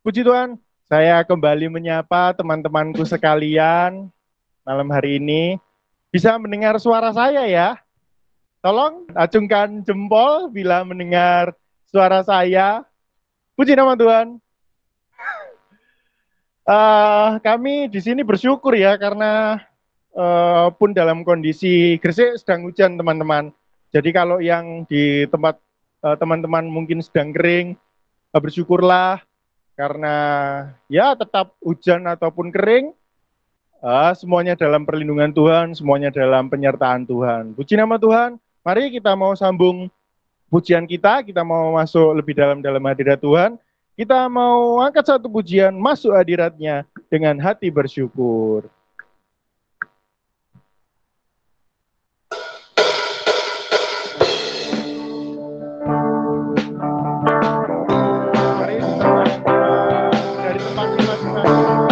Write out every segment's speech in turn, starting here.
Puji Tuhan, saya kembali menyapa teman-temanku sekalian malam hari ini. Bisa mendengar suara saya ya? Tolong acungkan jempol bila mendengar suara saya. Puji nama Tuhan. Kami di sini bersyukur ya karena pun dalam kondisi Gresik sedang hujan teman-teman. Jadi kalau yang di tempat teman-teman mungkin sedang kering, bersyukurlah karena ya tetap hujan ataupun kering, semuanya dalam perlindungan Tuhan, semuanya dalam penyertaan Tuhan. Puji nama Tuhan. Mari kita mau sambung pujian kita mau masuk lebih dalam hadirat Tuhan. Kita mau angkat satu pujian, masuk hadiratnya dengan hati bersyukur. Mari dari tempat masing-masing.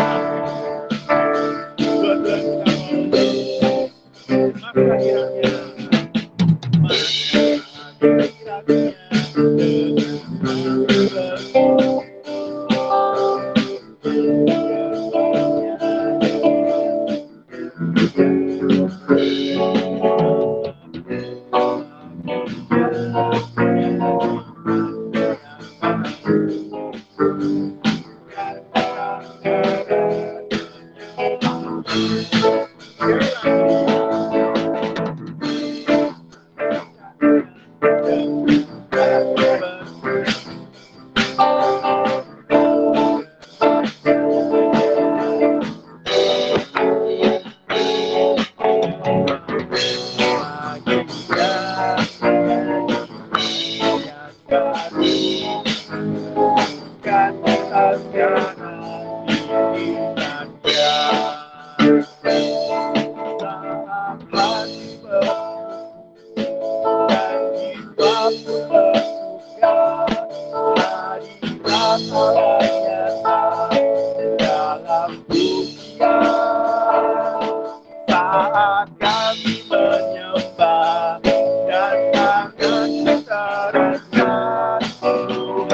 Dua-dua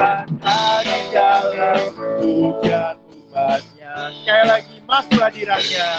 kita masuk hadiratnya.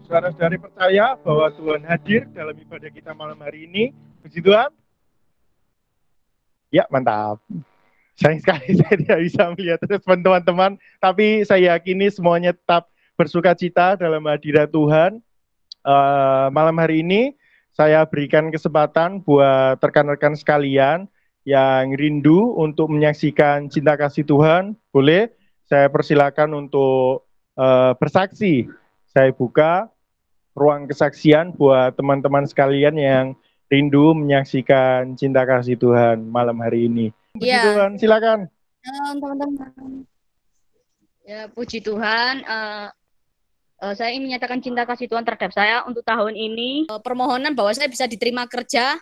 Saudara-saudari percaya bahwa Tuhan hadir dalam ibadah kita malam hari ini. Puji Tuhan. Ya, mantap. Sayang sekali saya tidak bisa melihat respon teman-teman, tapi saya yakini semuanya tetap bersuka cita dalam hadirat Tuhan. Malam hari ini saya berikan kesempatan buat rekan-rekan sekalian yang rindu untuk menyaksikan cinta kasih Tuhan. Boleh saya persilakan untuk bersaksi. Saya buka ruang kesaksian buat teman-teman sekalian yang rindu menyaksikan cinta kasih Tuhan malam hari ini. Puji Tuhan, silakan. Teman-teman. Ya, puji Tuhan. Saya ingin menyatakan cinta kasih Tuhan terhadap saya untuk tahun ini. Permohonan bahwa saya bisa diterima kerja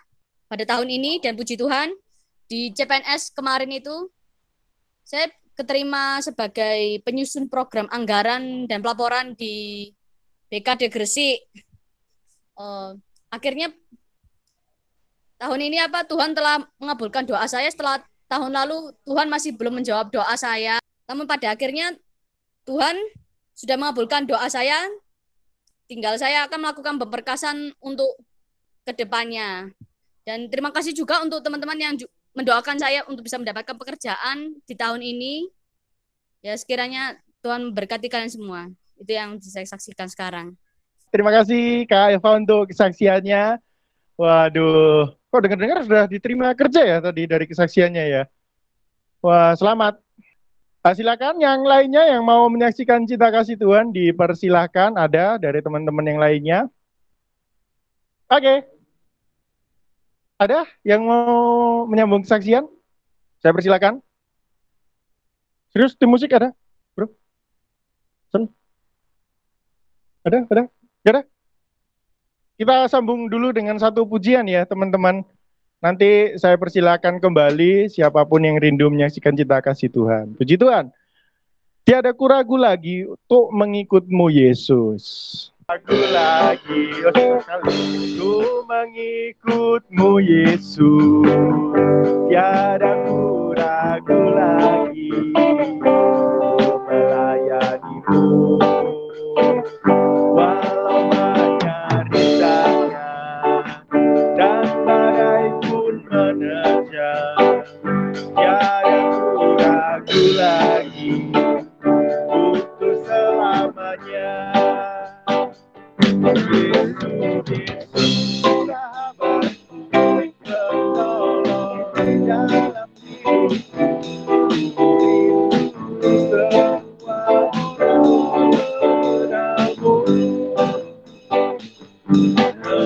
pada tahun ini, dan puji Tuhan di CPNS kemarin itu saya keterima sebagai penyusun program anggaran dan pelaporan di BKD Gresik. Akhirnya tahun ini Tuhan telah mengabulkan doa saya. Setelah tahun lalu Tuhan masih belum menjawab doa saya, namun pada akhirnya Tuhan sudah mengabulkan doa saya. Tinggal saya akan melakukan pemberkasan untuk kedepannya. Dan terima kasih juga untuk teman-teman yang mendoakan saya untuk bisa mendapatkan pekerjaan di tahun ini. Ya, sekiranya Tuhan memberkati kalian semua. Itu yang saya saksikan sekarang. Terima kasih Kak Eva untuk kesaksiannya. Waduh, kok dengar-dengar sudah diterima kerja ya tadi dari kesaksiannya ya. Wah, selamat. Silakan yang lainnya yang mau menyaksikan cinta kasih Tuhan, dipersilahkan, ada dari teman-teman yang lainnya. Oke. Ada yang mau menyambung kesaksian? Saya persilakan. Serius, tim musik ada? Bro? Sen? Ada? Gak ada? Kita sambung dulu dengan satu pujian ya teman-teman. Nanti saya persilakan kembali siapapun yang rindu menyaksikan cinta kasih Tuhan. Puji Tuhan. Tiada ku ragu lagi untuk mengikutmu Yesus. Ragu lagi untuk mengikutmu Yesus. Tiada ku ragu lagi untuk melayanimu. Walau banyak rintangan dan badai pun menerjang, tiada ku ragu lagi untuk selamanya. Yesus, Yesus, sahabatku, penolong dalam hidupku. Semua orang mengenalmu.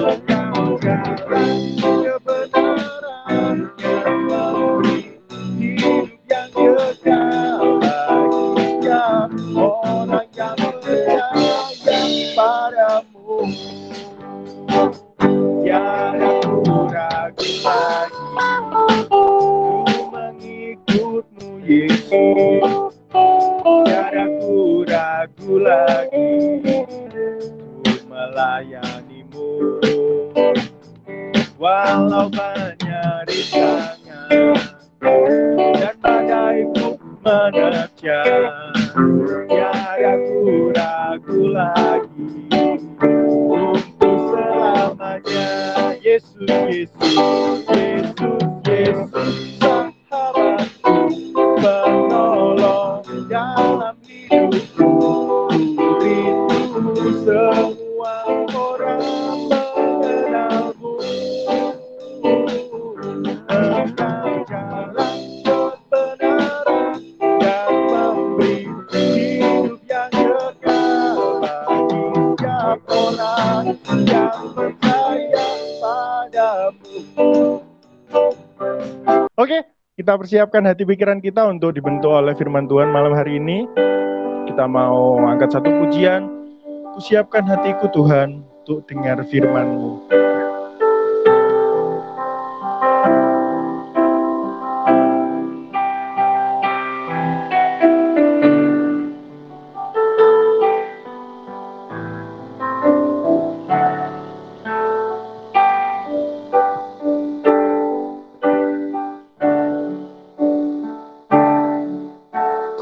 Engkau jalan kebenaran yang memberi hidup yang kekal baginya orang yang percaya padamu. Tiada ku ragu lagi untuk mengikutmu Yesus. Tiada ku ragu lagi untuk melayanimu. Walau banyak rintangan dan badai pun menerjang, tiada ku ragu lagi untuk selamanya. Yesus, Yesus, Yesus, Yesus, sahabatku, penolong dalam hidupku. Rindu semua orang mengenalmu. Engkau jalan kebenaran yang memberi hidup yang kekal bagi setiap orang yang percaya padamu. Oke, kita persiapkan hati pikiran kita untuk dibentuk oleh firman Tuhan malam hari ini. Kita mau angkat satu pujian. Kusiapkan hatiku Tuhan untuk dengar firman-Mu.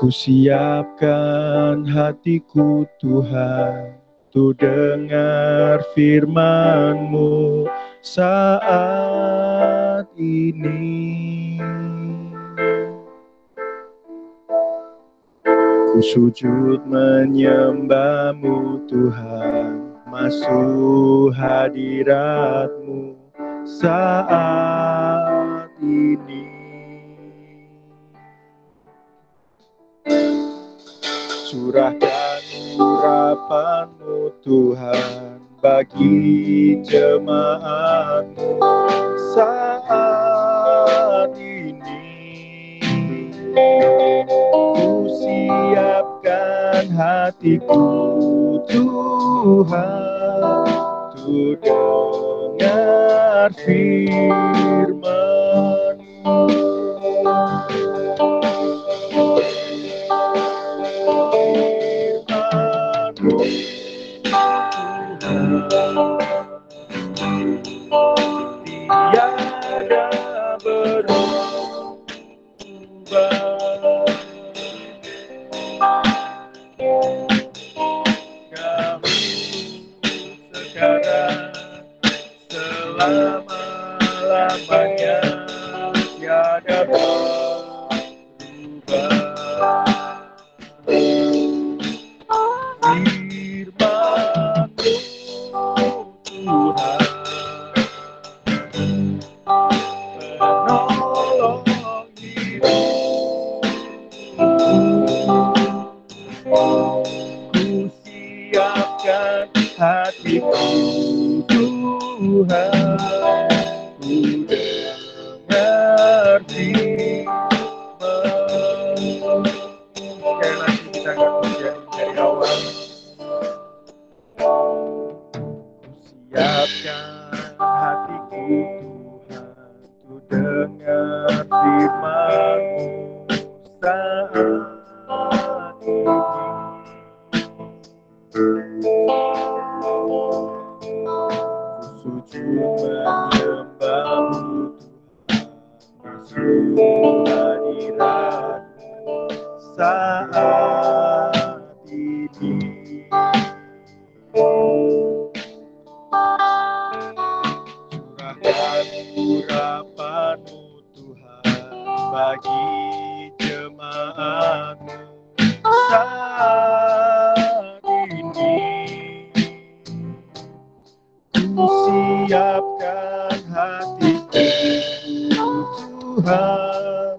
Kusiapkan hatiku Tuhan untuk dengar firman-Mu saat ini. Ku sujud menyembah-Mu Tuhan, masuk hadirat-Mu saat ini. Curahkan urapan-Mu Tuhan bagi jemaat-Mu saat ini. Ku siapkan hatiku Tuhan untuk dengar firman-Mu. Tiada berubah, kami sekarang selama-lamanya tiada berubah. Hatiku Tuhan, ku dengar firman-Mu. Sekali lagi kita akan menjadi dari awal. Ku siapkan hatiku Tuhan, ku dengar firman-Mu saat ini. Sujud menyembah-Mu Tuhan, masuk hadirat-Mu saat ini. Curahkan urapan-Mu Tuhan bagi jemaat-Mu saat ini. Ku siapkan hatiku Tuhan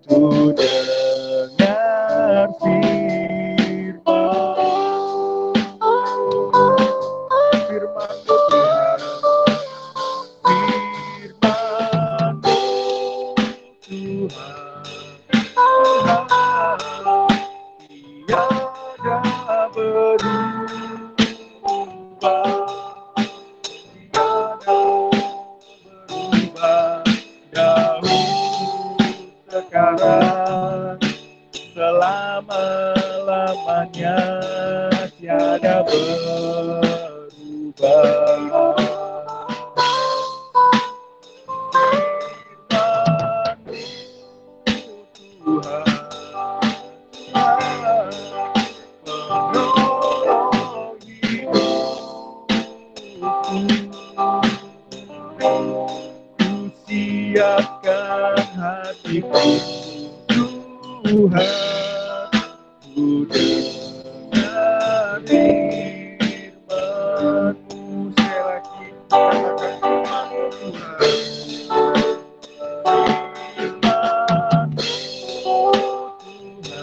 untuk dengar firman-Mu Tuhan, firman-Mu Tuhan, tiada berubah. Sekarang selama-lamanya tiada berubah. Firman-Mu Tuhan, penolong hidupku. Ku siapkan hatiku Tuhan, ku dengar firman-Mu. Sekali lagi katakan firman-Mu Tuhan, firman-Mu Tuhan,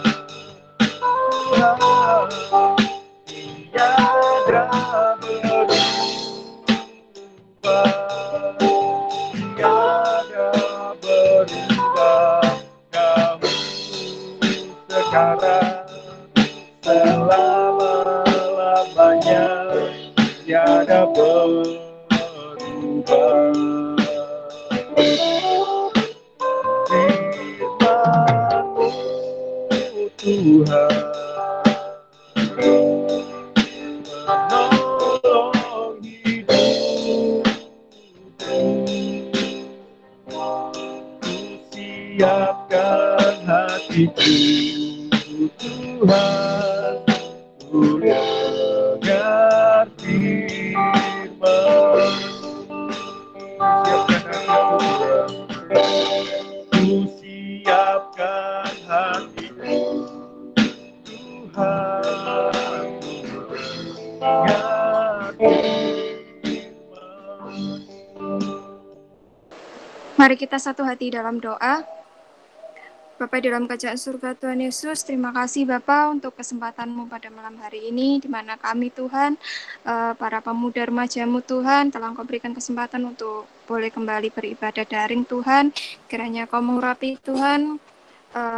tiada berubah, tiada berubah. Sekarang selama-lamanya tiada berubah. Firman-Mu Tuhan, penolong hidupku. Ku siapkan hatiku Tuhan, ku dengar firman-Mu. Siapkan hatiku Tuhan, ku siapkan hatiku Mari kita satu hati dalam doa. Bapa di dalam kerajaan surga, Tuhan Yesus, terima kasih Bapa untuk kesempatan-Mu pada malam hari ini, di mana kami Tuhan, para pemuda remaja-Mu Tuhan, telah Engkau berikan kesempatan untuk boleh kembali beribadah daring Tuhan. Kiranya Kau mengurapi Tuhan,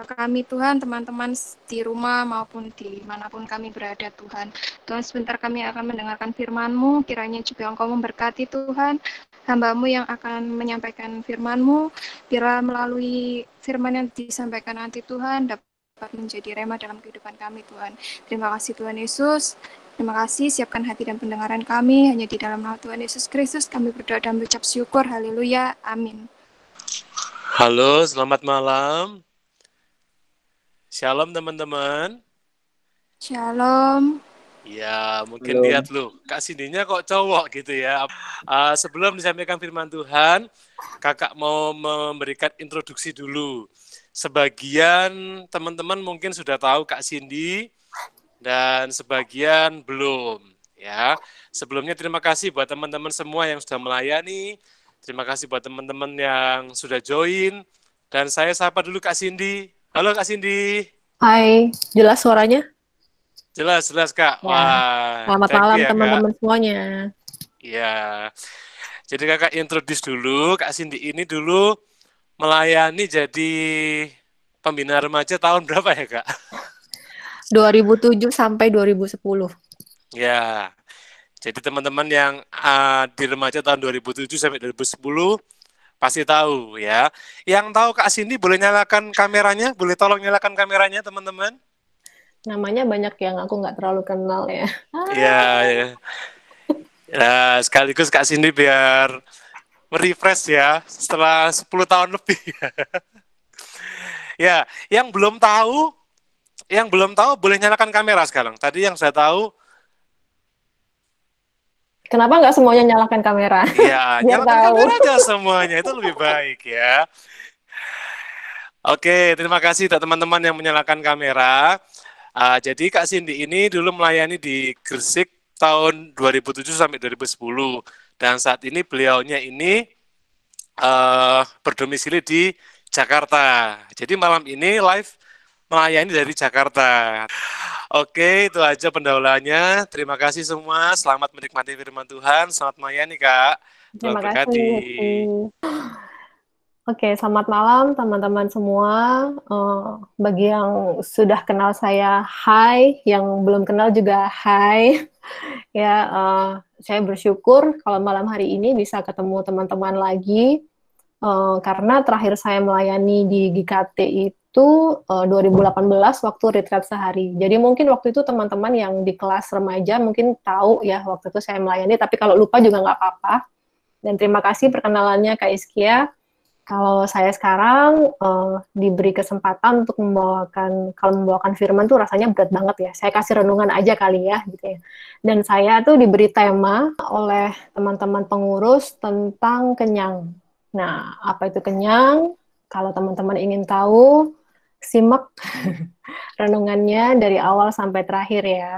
kami Tuhan, teman-teman di rumah maupun di manapun kami berada Tuhan. Tuhan, sebentar kami akan mendengarkan firman-Mu, kiranya juga Engkau memberkati Tuhan, hamba-Mu yang akan menyampaikan firman-Mu, biarlah melalui firman yang disampaikan nanti Tuhan dapat menjadi rema dalam kehidupan kami Tuhan. Terima kasih Tuhan Yesus. Terima kasih, siapkan hati dan pendengaran kami, hanya di dalam nama Tuhan Yesus Kristus kami berdoa dan berucap syukur. Haleluya, amin. Halo, selamat malam. Shalom teman-teman. Shalom. Ya, mungkin lihat lu, Kak Cindy-nya kok cowok gitu ya. Sebelum disampaikan firman Tuhan, kakak mau memberikan introduksi dulu. Sebagian teman-teman mungkin sudah tahu Kak Cindy, dan sebagian belum. Ya, sebelumnya terima kasih buat teman-teman semua yang sudah melayani. Terima kasih buat teman-teman yang sudah join. Dan saya sapa dulu Kak Cindy. Halo Kak Cindy. Hai, jelas suaranya? Jelas Kak. Ya. Wah, Selamat malam teman-teman semuanya. Ya, jadi kakak introduce dulu, Kak Cindy ini dulu melayani jadi pembina remaja tahun berapa ya Kak? 2007 sampai 2010. Ya, jadi teman-teman yang di remaja tahun 2007 sampai 2010 pasti tahu ya. Yang tahu Kak Cindy boleh nyalakan kameranya? Boleh tolong nyalakan kameranya teman-teman? Namanya banyak yang aku nggak terlalu kenal ya. Iya. Ya, sekaligus Kak Cindy biar merefresh ya setelah 10 tahun lebih. Ya, yang belum tahu boleh nyalakan kamera sekarang. Tadi yang saya tahu. Kenapa nggak semuanya nyalakan kamera? Iya, nyalakan kamera aja semuanya, itu lebih baik ya. Oke, terima kasih teman-teman yang menyalakan kamera. Jadi Kak Cindy ini dulu melayani di Gresik tahun 2007 sampai 2010. Dan saat ini beliaunya ini berdomisili di Jakarta. Jadi malam ini live melayani dari Jakarta. Oke, itu aja pendahuluannya. Terima kasih semua. Selamat menikmati firman Tuhan. Selamat melayani, Kak. Terima kasih. Oke, selamat malam teman-teman semua. Bagi yang sudah kenal saya, hai. Yang belum kenal juga, hai. Ya, saya bersyukur kalau malam hari ini bisa ketemu teman-teman lagi. Karena terakhir saya melayani di GKT itu 2018 waktu retreat sehari. Jadi mungkin waktu itu teman-teman yang di kelas remaja mungkin tahu ya waktu itu saya melayani. Tapi kalau lupa juga nggak apa-apa. Dan terima kasih perkenalannya Kak Iskia. Kalau saya sekarang diberi kesempatan untuk membawakan firman tuh rasanya berat banget ya. Saya kasih renungan aja kali ya, gitu ya. Dan saya tuh diberi tema oleh teman-teman pengurus tentang kenyang. Nah, apa itu kenyang? Kalau teman-teman ingin tahu, simak renungannya dari awal sampai terakhir ya.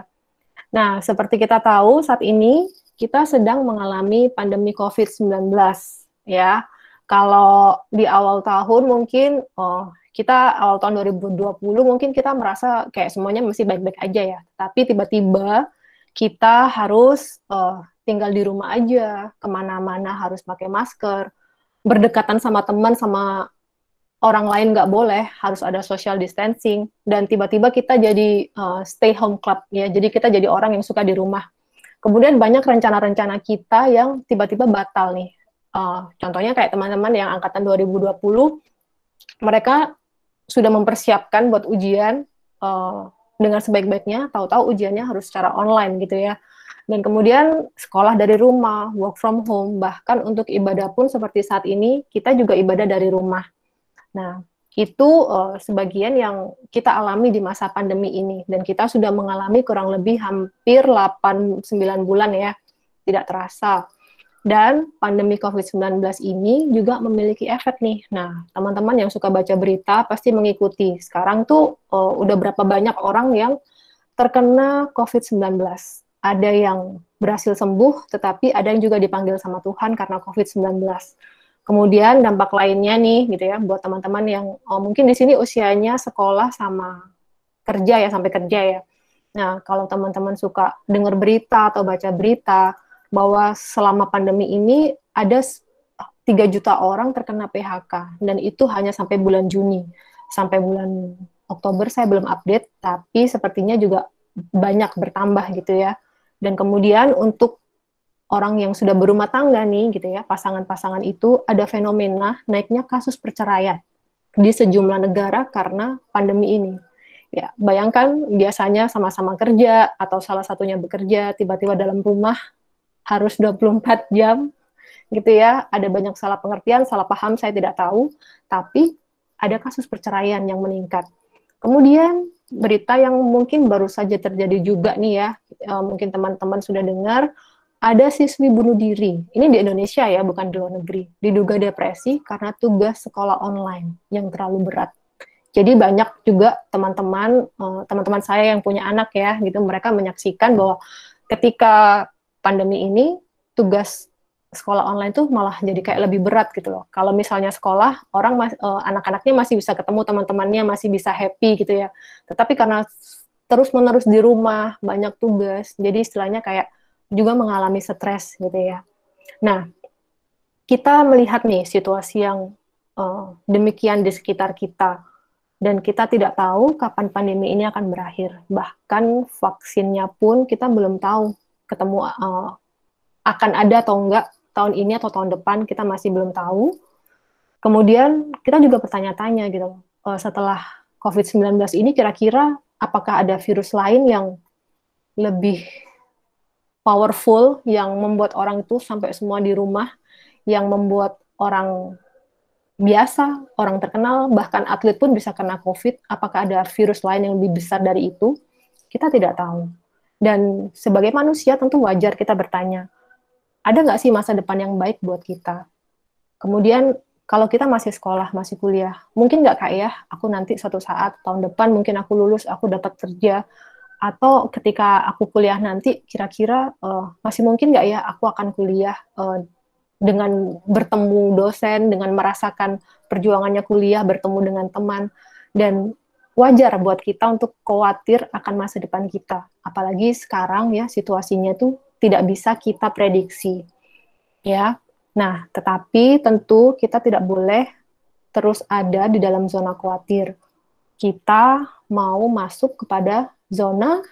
Nah, seperti kita tahu saat ini kita sedang mengalami pandemi COVID-19 ya. Kalau di awal tahun mungkin kita awal tahun 2020 mungkin kita merasa kayak semuanya masih baik-baik aja ya. Tapi tiba-tiba kita harus tinggal di rumah aja, kemana-mana harus pakai masker, berdekatan sama teman, sama orang lain nggak boleh, harus ada social distancing. Dan tiba-tiba kita jadi stay home club ya. Jadi kita jadi orang yang suka di rumah. Kemudian banyak rencana-rencana kita yang tiba-tiba batal nih. Contohnya kayak teman-teman yang angkatan 2020, mereka sudah mempersiapkan buat ujian dengan sebaik-baiknya, tahu-tahu ujiannya harus secara online gitu ya. Dan kemudian sekolah dari rumah, work from home, bahkan untuk ibadah pun seperti saat ini, kita juga ibadah dari rumah. Nah, itu sebagian yang kita alami di masa pandemi ini. Dan kita sudah mengalami kurang lebih hampir 8-9 bulan ya, tidak terasa. Dan pandemi COVID-19 ini juga memiliki efek nih. Nah, teman-teman yang suka baca berita pasti mengikuti. Sekarang tuh udah berapa banyak orang yang terkena COVID-19. Ada yang berhasil sembuh, tetapi ada yang juga dipanggil sama Tuhan karena COVID-19. Kemudian dampak lainnya nih gitu ya, buat teman-teman yang mungkin di sini usianya sekolah sama kerja ya, sampai kerja ya. Nah, kalau teman-teman suka dengar berita atau baca berita bahwa selama pandemi ini ada 3 juta orang terkena PHK, dan itu hanya sampai bulan Juni. Sampai bulan Oktober saya belum update, tapi sepertinya juga banyak bertambah gitu ya. Dan kemudian untuk orang yang sudah berumah tangga nih gitu ya, pasangan-pasangan itu ada fenomena naiknya kasus perceraian di sejumlah negara karena pandemi ini. Ya, bayangkan biasanya sama-sama kerja atau salah satunya bekerja, tiba-tiba dalam rumah harus 24 jam gitu ya. Ada banyak salah pengertian, salah paham, saya tidak tahu, tapi ada kasus perceraian yang meningkat. Kemudian berita yang mungkin baru saja terjadi juga nih ya, mungkin teman-teman sudah dengar, ada siswi bunuh diri. Ini di Indonesia ya, bukan di luar negeri. Diduga depresi karena tugas sekolah online yang terlalu berat. Jadi banyak juga teman-teman saya yang punya anak ya, gitu, mereka menyaksikan bahwa ketika pandemi ini tugas sekolah online tuh malah jadi kayak lebih berat gitu loh. Kalau misalnya sekolah, anak-anaknya masih bisa ketemu teman-temannya, masih bisa happy gitu ya. Tetapi karena terus-menerus di rumah, banyak tugas, jadi istilahnya kayak juga mengalami stres gitu ya. Nah, kita melihat nih situasi yang demikian di sekitar kita, dan kita tidak tahu kapan pandemi ini akan berakhir. Bahkan vaksinnya pun kita belum tahu akan ada atau enggak tahun ini atau tahun depan, kita masih belum tahu. Kemudian kita juga bertanya-tanya gitu, setelah COVID-19 ini kira-kira apakah ada virus lain yang lebih powerful, yang membuat orang itu sampai semua di rumah, yang membuat orang biasa, orang terkenal, bahkan atlet pun bisa kena COVID. Apakah ada virus lain yang lebih besar dari itu? Kita tidak tahu. Dan sebagai manusia tentu wajar kita bertanya, ada nggak sih masa depan yang baik buat kita? Kemudian kalau kita masih sekolah, masih kuliah, mungkin nggak Kak ya, aku nanti suatu saat, tahun depan mungkin aku lulus, aku dapat kerja, atau ketika aku kuliah nanti, kira-kira masih mungkin nggak ya aku akan kuliah dengan bertemu dosen, dengan merasakan perjuangannya kuliah, bertemu dengan teman, dan wajar buat kita untuk khawatir akan masa depan kita. Apalagi sekarang ya situasinya tuh tidak bisa kita prediksi. Ya. Nah, tetapi tentu kita tidak boleh terus ada di dalam zona khawatir. Kita mau masuk kepada zona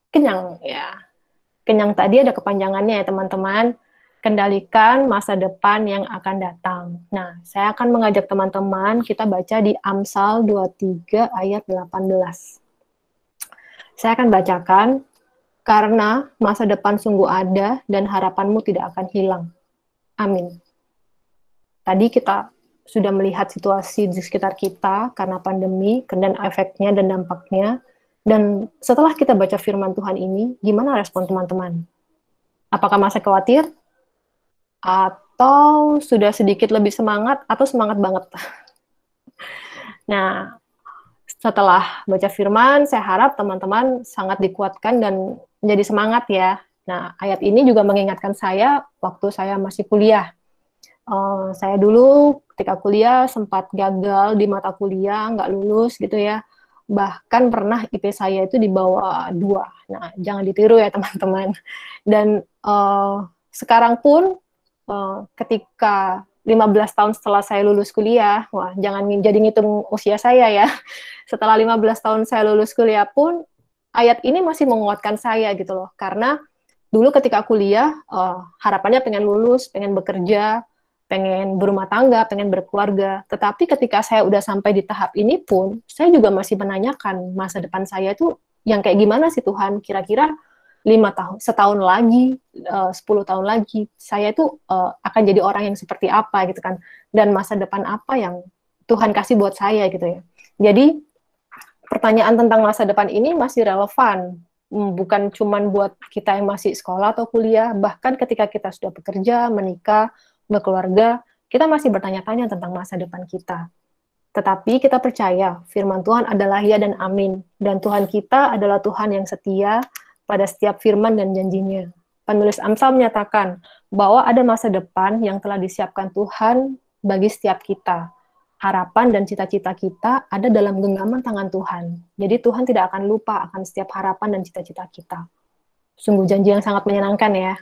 kenyang ya. Kenyang tadi ada kepanjangannya ya teman-teman. Kendalikan masa depan yang akan datang. Nah, saya akan mengajak teman-teman kita baca di Amsal 23 ayat 18. Saya akan bacakan, karena masa depan sungguh ada dan harapanmu tidak akan hilang. Amin. Tadi kita sudah melihat situasi di sekitar kita karena pandemi, dan efeknya dan dampaknya. Dan setelah kita baca firman Tuhan ini, gimana respon teman-teman? Apakah masih khawatir? Atau sudah sedikit lebih semangat, atau semangat banget? Nah, setelah baca firman, saya harap teman-teman sangat dikuatkan dan menjadi semangat ya. Nah, ayat ini juga mengingatkan saya waktu saya masih kuliah. Saya dulu ketika kuliah sempat gagal di mata kuliah, nggak lulus gitu ya. Bahkan pernah IP saya itu di bawah 2. Nah, jangan ditiru ya teman-teman. Dan sekarang pun ketika 15 tahun setelah saya lulus kuliah, wah jangan jadi ngitung usia saya ya. Setelah 15 tahun saya lulus kuliah pun, ayat ini masih menguatkan saya gitu loh. Karena dulu ketika kuliah, harapannya pengen lulus, pengen bekerja, pengen berumah tangga, pengen berkeluarga. Tetapi ketika saya udah sampai di tahap ini pun, saya juga masih menanyakan masa depan saya itu yang kayak gimana sih Tuhan, kira-kira 5 tahun, setahun lagi, 10 tahun lagi, saya itu akan jadi orang yang seperti apa gitu kan, dan masa depan apa yang Tuhan kasih buat saya gitu ya. Jadi pertanyaan tentang masa depan ini masih relevan, bukan cuma buat kita yang masih sekolah atau kuliah, bahkan ketika kita sudah bekerja, menikah, berkeluarga, kita masih bertanya-tanya tentang masa depan kita. Tetapi kita percaya firman Tuhan adalah ya dan amin, dan Tuhan kita adalah Tuhan yang setia pada setiap firman dan janjinya. penulis Amsal menyatakan bahwa ada masa depan yang telah disiapkan Tuhan bagi setiap kita. Harapan dan cita-cita kita ada dalam genggaman tangan Tuhan. Jadi Tuhan tidak akan lupa akan setiap harapan dan cita-cita kita. Sungguh janji yang sangat menyenangkan ya.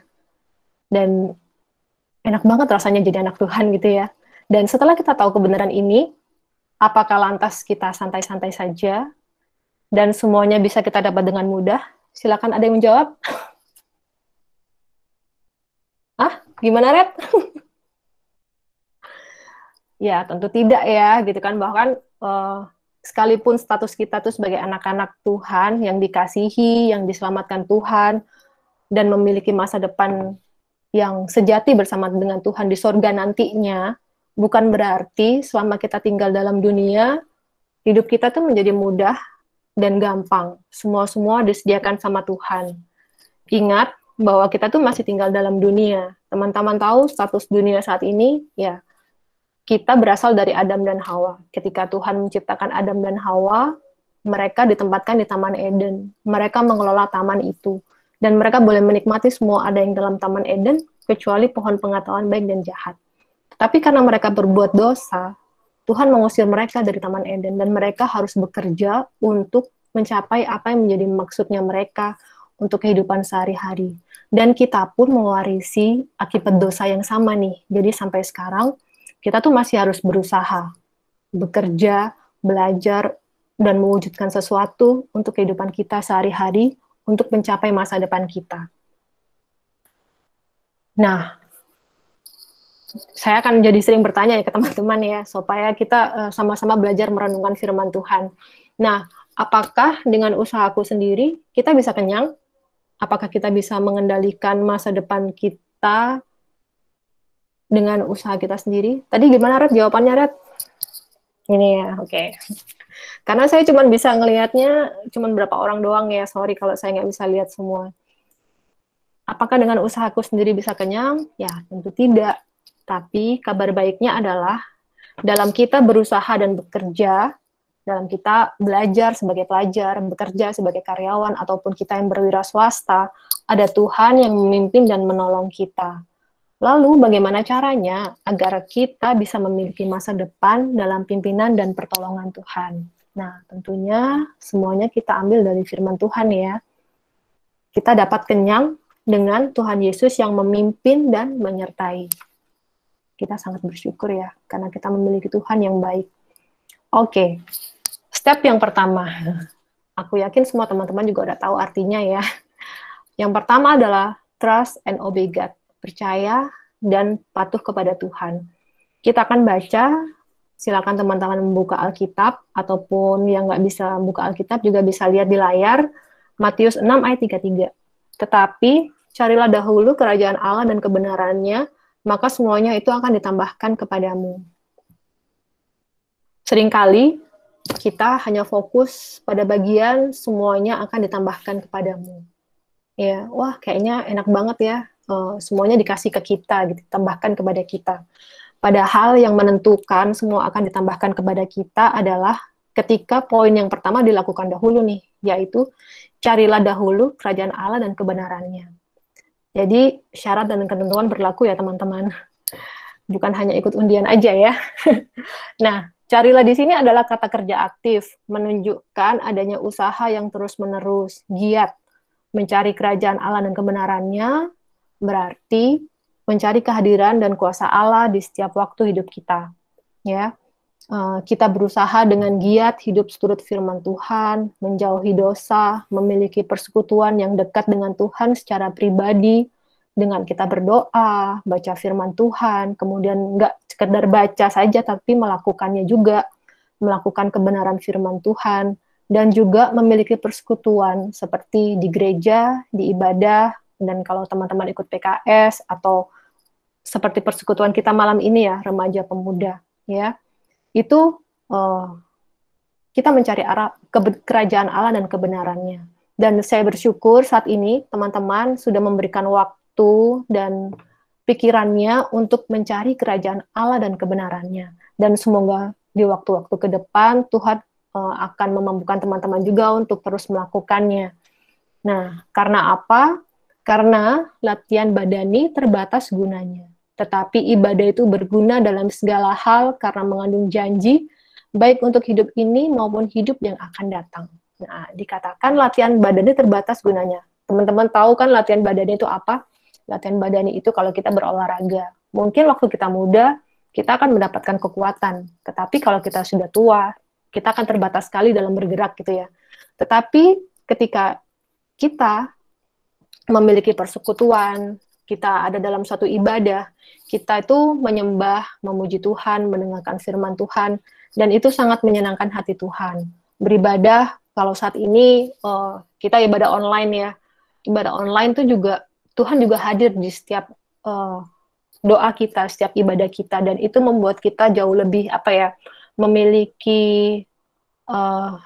Dan enak banget rasanya jadi anak Tuhan gitu ya. Dan setelah kita tahu kebenaran ini, apakah lantas kita santai-santai saja dan semuanya bisa kita dapat dengan mudah? Silakan ada yang menjawab. Gimana, Red? Ya, tentu tidak ya, gitu kan. Bahkan sekalipun status kita tuh sebagai anak-anak Tuhan yang dikasihi, yang diselamatkan Tuhan, dan memiliki masa depan yang sejati bersama dengan Tuhan di sorga nantinya, bukan berarti selama kita tinggal dalam dunia, hidup kita tuh menjadi mudah dan gampang. Semua disediakan sama Tuhan. Ingat bahwa kita tuh masih tinggal dalam dunia. Teman-teman tahu status dunia saat ini, ya, kita berasal dari Adam dan Hawa. Ketika Tuhan menciptakan Adam dan Hawa, mereka ditempatkan di Taman Eden. Mereka mengelola taman itu. Dan mereka boleh menikmati semua ada yang dalam Taman Eden, kecuali pohon pengetahuan baik dan jahat. Tapi karena mereka berbuat dosa, Tuhan mengusir mereka dari Taman Eden. Dan mereka harus bekerja untuk mencapai apa yang menjadi maksudnya mereka untuk kehidupan sehari-hari. Dan kita pun mewarisi akibat dosa yang sama nih. Jadi sampai sekarang, kita tuh masih harus berusaha, bekerja, belajar, dan mewujudkan sesuatu untuk kehidupan kita sehari-hari, untuk mencapai masa depan kita. Nah, saya akan jadi sering bertanya ya ke teman-teman ya, supaya kita sama-sama belajar merenungkan firman Tuhan. Nah, apakah dengan usahaku sendiri, kita bisa kenyang? Apakah kita bisa mengendalikan masa depan kita dengan usaha kita sendiri? Tadi gimana, Red? Jawabannya, Red? Ini ya, oke. Karena saya cuma bisa ngelihatnya cuma berapa orang doang ya, sorry kalau saya nggak bisa lihat semua. Apakah dengan usahaku sendiri bisa kenyang? Ya, tentu tidak. Tapi kabar baiknya adalah dalam kita berusaha dan bekerja, dalam kita belajar sebagai pelajar, bekerja sebagai karyawan, ataupun kita yang berwira swasta, ada Tuhan yang memimpin dan menolong kita. Lalu bagaimana caranya agar kita bisa memiliki masa depan dalam pimpinan dan pertolongan Tuhan? Nah, tentunya semuanya kita ambil dari firman Tuhan ya. Kita dapat kenyang dengan Tuhan Yesus yang memimpin dan menyertai. Kita sangat bersyukur ya, karena kita memiliki Tuhan yang baik. Oke, step yang pertama. Aku yakin semua teman-teman juga udah tahu artinya ya. Yang pertama adalah trust and obey God. Percaya dan patuh kepada Tuhan. Kita akan baca, silakan teman-teman membuka Alkitab, ataupun yang nggak bisa membuka Alkitab juga bisa lihat di layar, Matius 6 ayat 33. Tetapi, carilah dahulu kerajaan Allah dan kebenarannya, maka semuanya itu akan ditambahkan kepadamu. Seringkali, kita hanya fokus pada bagian semuanya akan ditambahkan kepadamu. Ya, wah kayaknya enak banget ya, semuanya dikasih ke kita, ditambahkan kepada kita. Padahal yang menentukan semua akan ditambahkan kepada kita adalah ketika poin yang pertama dilakukan dahulu nih, yaitu carilah dahulu kerajaan Allah dan kebenarannya. Jadi syarat dan ketentuan berlaku ya teman-teman. Bukan hanya ikut undian aja ya. Nah, carilah di sini adalah kata kerja aktif, menunjukkan adanya usaha yang terus-menerus, giat, mencari kerajaan Allah dan kebenarannya, berarti mencari kehadiran dan kuasa Allah di setiap waktu hidup kita. Ya, kita berusaha dengan giat hidup seturut firman Tuhan, menjauhi dosa, memiliki persekutuan yang dekat dengan Tuhan secara pribadi, dengan kita berdoa, baca firman Tuhan, kemudian nggak sekedar baca saja, tapi melakukannya juga, melakukan kebenaran firman Tuhan, dan juga memiliki persekutuan seperti di gereja, di ibadah, dan kalau teman-teman ikut PKS, atau seperti persekutuan kita malam ini ya, remaja pemuda, ya, itu kita mencari arah kerajaan Allah dan kebenarannya. Dan saya bersyukur saat ini teman-teman sudah memberikan waktu dan pikirannya untuk mencari kerajaan Allah dan kebenarannya. Dan semoga di waktu-waktu ke depan Tuhan akan memampukan teman-teman juga untuk terus melakukannya. Nah, karena apa? Karena latihan badani terbatas gunanya. Tetapi ibadah itu berguna dalam segala hal karena mengandung janji, baik untuk hidup ini maupun hidup yang akan datang. Nah, dikatakan latihan badani terbatas gunanya. Teman-teman tahu kan latihan badani itu apa? Latihan badani itu kalau kita berolahraga. Mungkin waktu kita muda, kita akan mendapatkan kekuatan. Tetapi kalau kita sudah tua, kita akan terbatas sekali dalam bergerak gitu ya. Tetapi ketika kita memiliki persekutuan, kita ada dalam suatu ibadah, kita itu menyembah, memuji Tuhan, mendengarkan firman Tuhan, dan itu sangat menyenangkan hati Tuhan. Beribadah, kalau saat ini kita ibadah online ya, ibadah online itu juga, Tuhan juga hadir di setiap doa kita, setiap ibadah kita, dan itu membuat kita jauh lebih memiliki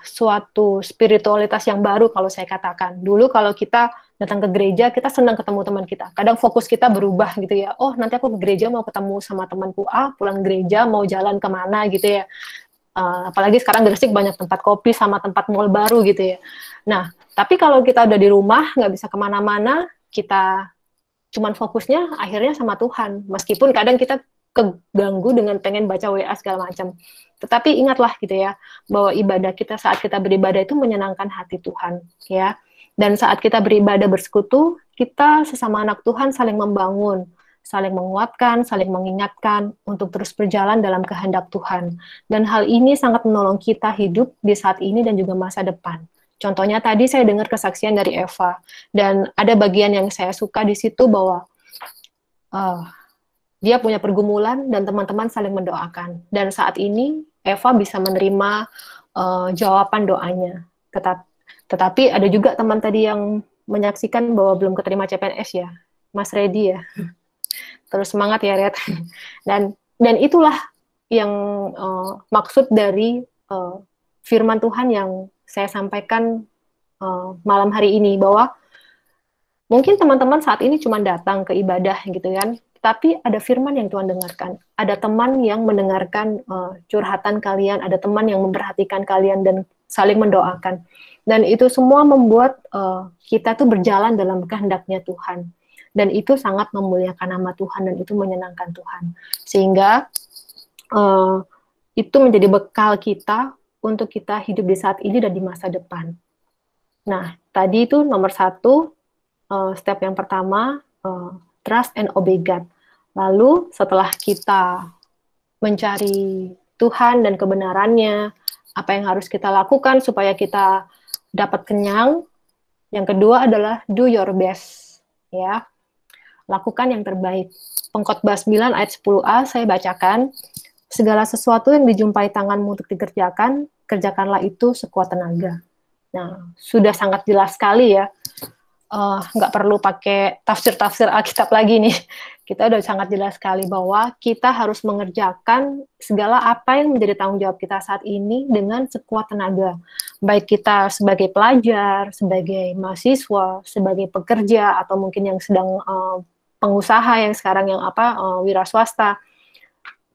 suatu spiritualitas yang baru kalau saya katakan. Dulu kalau kita datang ke gereja, kita senang ketemu teman kita. Kadang fokus kita berubah gitu ya. Oh, nanti aku ke gereja mau ketemu sama temanku A, pulang gereja mau jalan kemana gitu ya. Apalagi sekarang Gresik banyak tempat kopi sama tempat mall baru gitu ya. Nah, tapi kalau kita udah di rumah, nggak bisa kemana-mana, kita cuman fokusnya akhirnya sama Tuhan. Meskipun kadang kita keganggu dengan pengen baca WA segala macam. Tetapi ingatlah gitu ya, bahwa ibadah kita saat kita beribadah itu menyenangkan hati Tuhan, ya. Dan saat kita beribadah bersekutu, kita sesama anak Tuhan saling membangun, saling menguatkan, saling mengingatkan untuk terus berjalan dalam kehendak Tuhan. Dan hal ini sangat menolong kita hidup di saat ini dan juga masa depan. Contohnya tadi saya dengar kesaksian dari Eva, dan ada bagian yang saya suka di situ bahwa dia punya pergumulan dan teman-teman saling mendoakan. Dan saat ini Eva bisa menerima jawaban doanya. Tetapi ada juga teman tadi yang menyaksikan bahwa belum keterima CPNS ya, Mas Redi ya. Terus semangat ya Red. Dan itulah yang maksud dari firman Tuhan yang saya sampaikan malam hari ini, bahwa mungkin teman-teman saat ini cuma datang ke ibadah gitu kan, tapi ada firman yang Tuhan dengarkan, ada teman yang mendengarkan curhatan kalian, ada teman yang memperhatikan kalian dan saling mendoakan, dan itu semua membuat kita tuh berjalan dalam kehendaknya Tuhan, dan itu sangat memuliakan nama Tuhan dan itu menyenangkan Tuhan, sehingga itu menjadi bekal kita untuk kita hidup di saat ini dan di masa depan. Nah, tadi itu nomor 1, step yang pertama, trust and obey God. Lalu setelah kita mencari Tuhan dan kebenarannya, apa yang harus kita lakukan supaya kita dapat kenyang, yang kedua adalah do your best, ya. Lakukan yang terbaik. Pengkhotbah 9 ayat 10a saya bacakan, segala sesuatu yang dijumpai tanganmu untuk dikerjakan, kerjakanlah itu sekuat tenaga. Nah, sudah sangat jelas sekali ya. Nggak perlu pakai tafsir-tafsir Alkitab lagi nih. Kita udah sangat jelas sekali bahwa kita harus mengerjakan segala apa yang menjadi tanggung jawab kita saat ini dengan sekuat tenaga. Baik kita sebagai pelajar, sebagai mahasiswa, sebagai pekerja, atau mungkin yang sedang pengusaha yang sekarang yang wira swasta.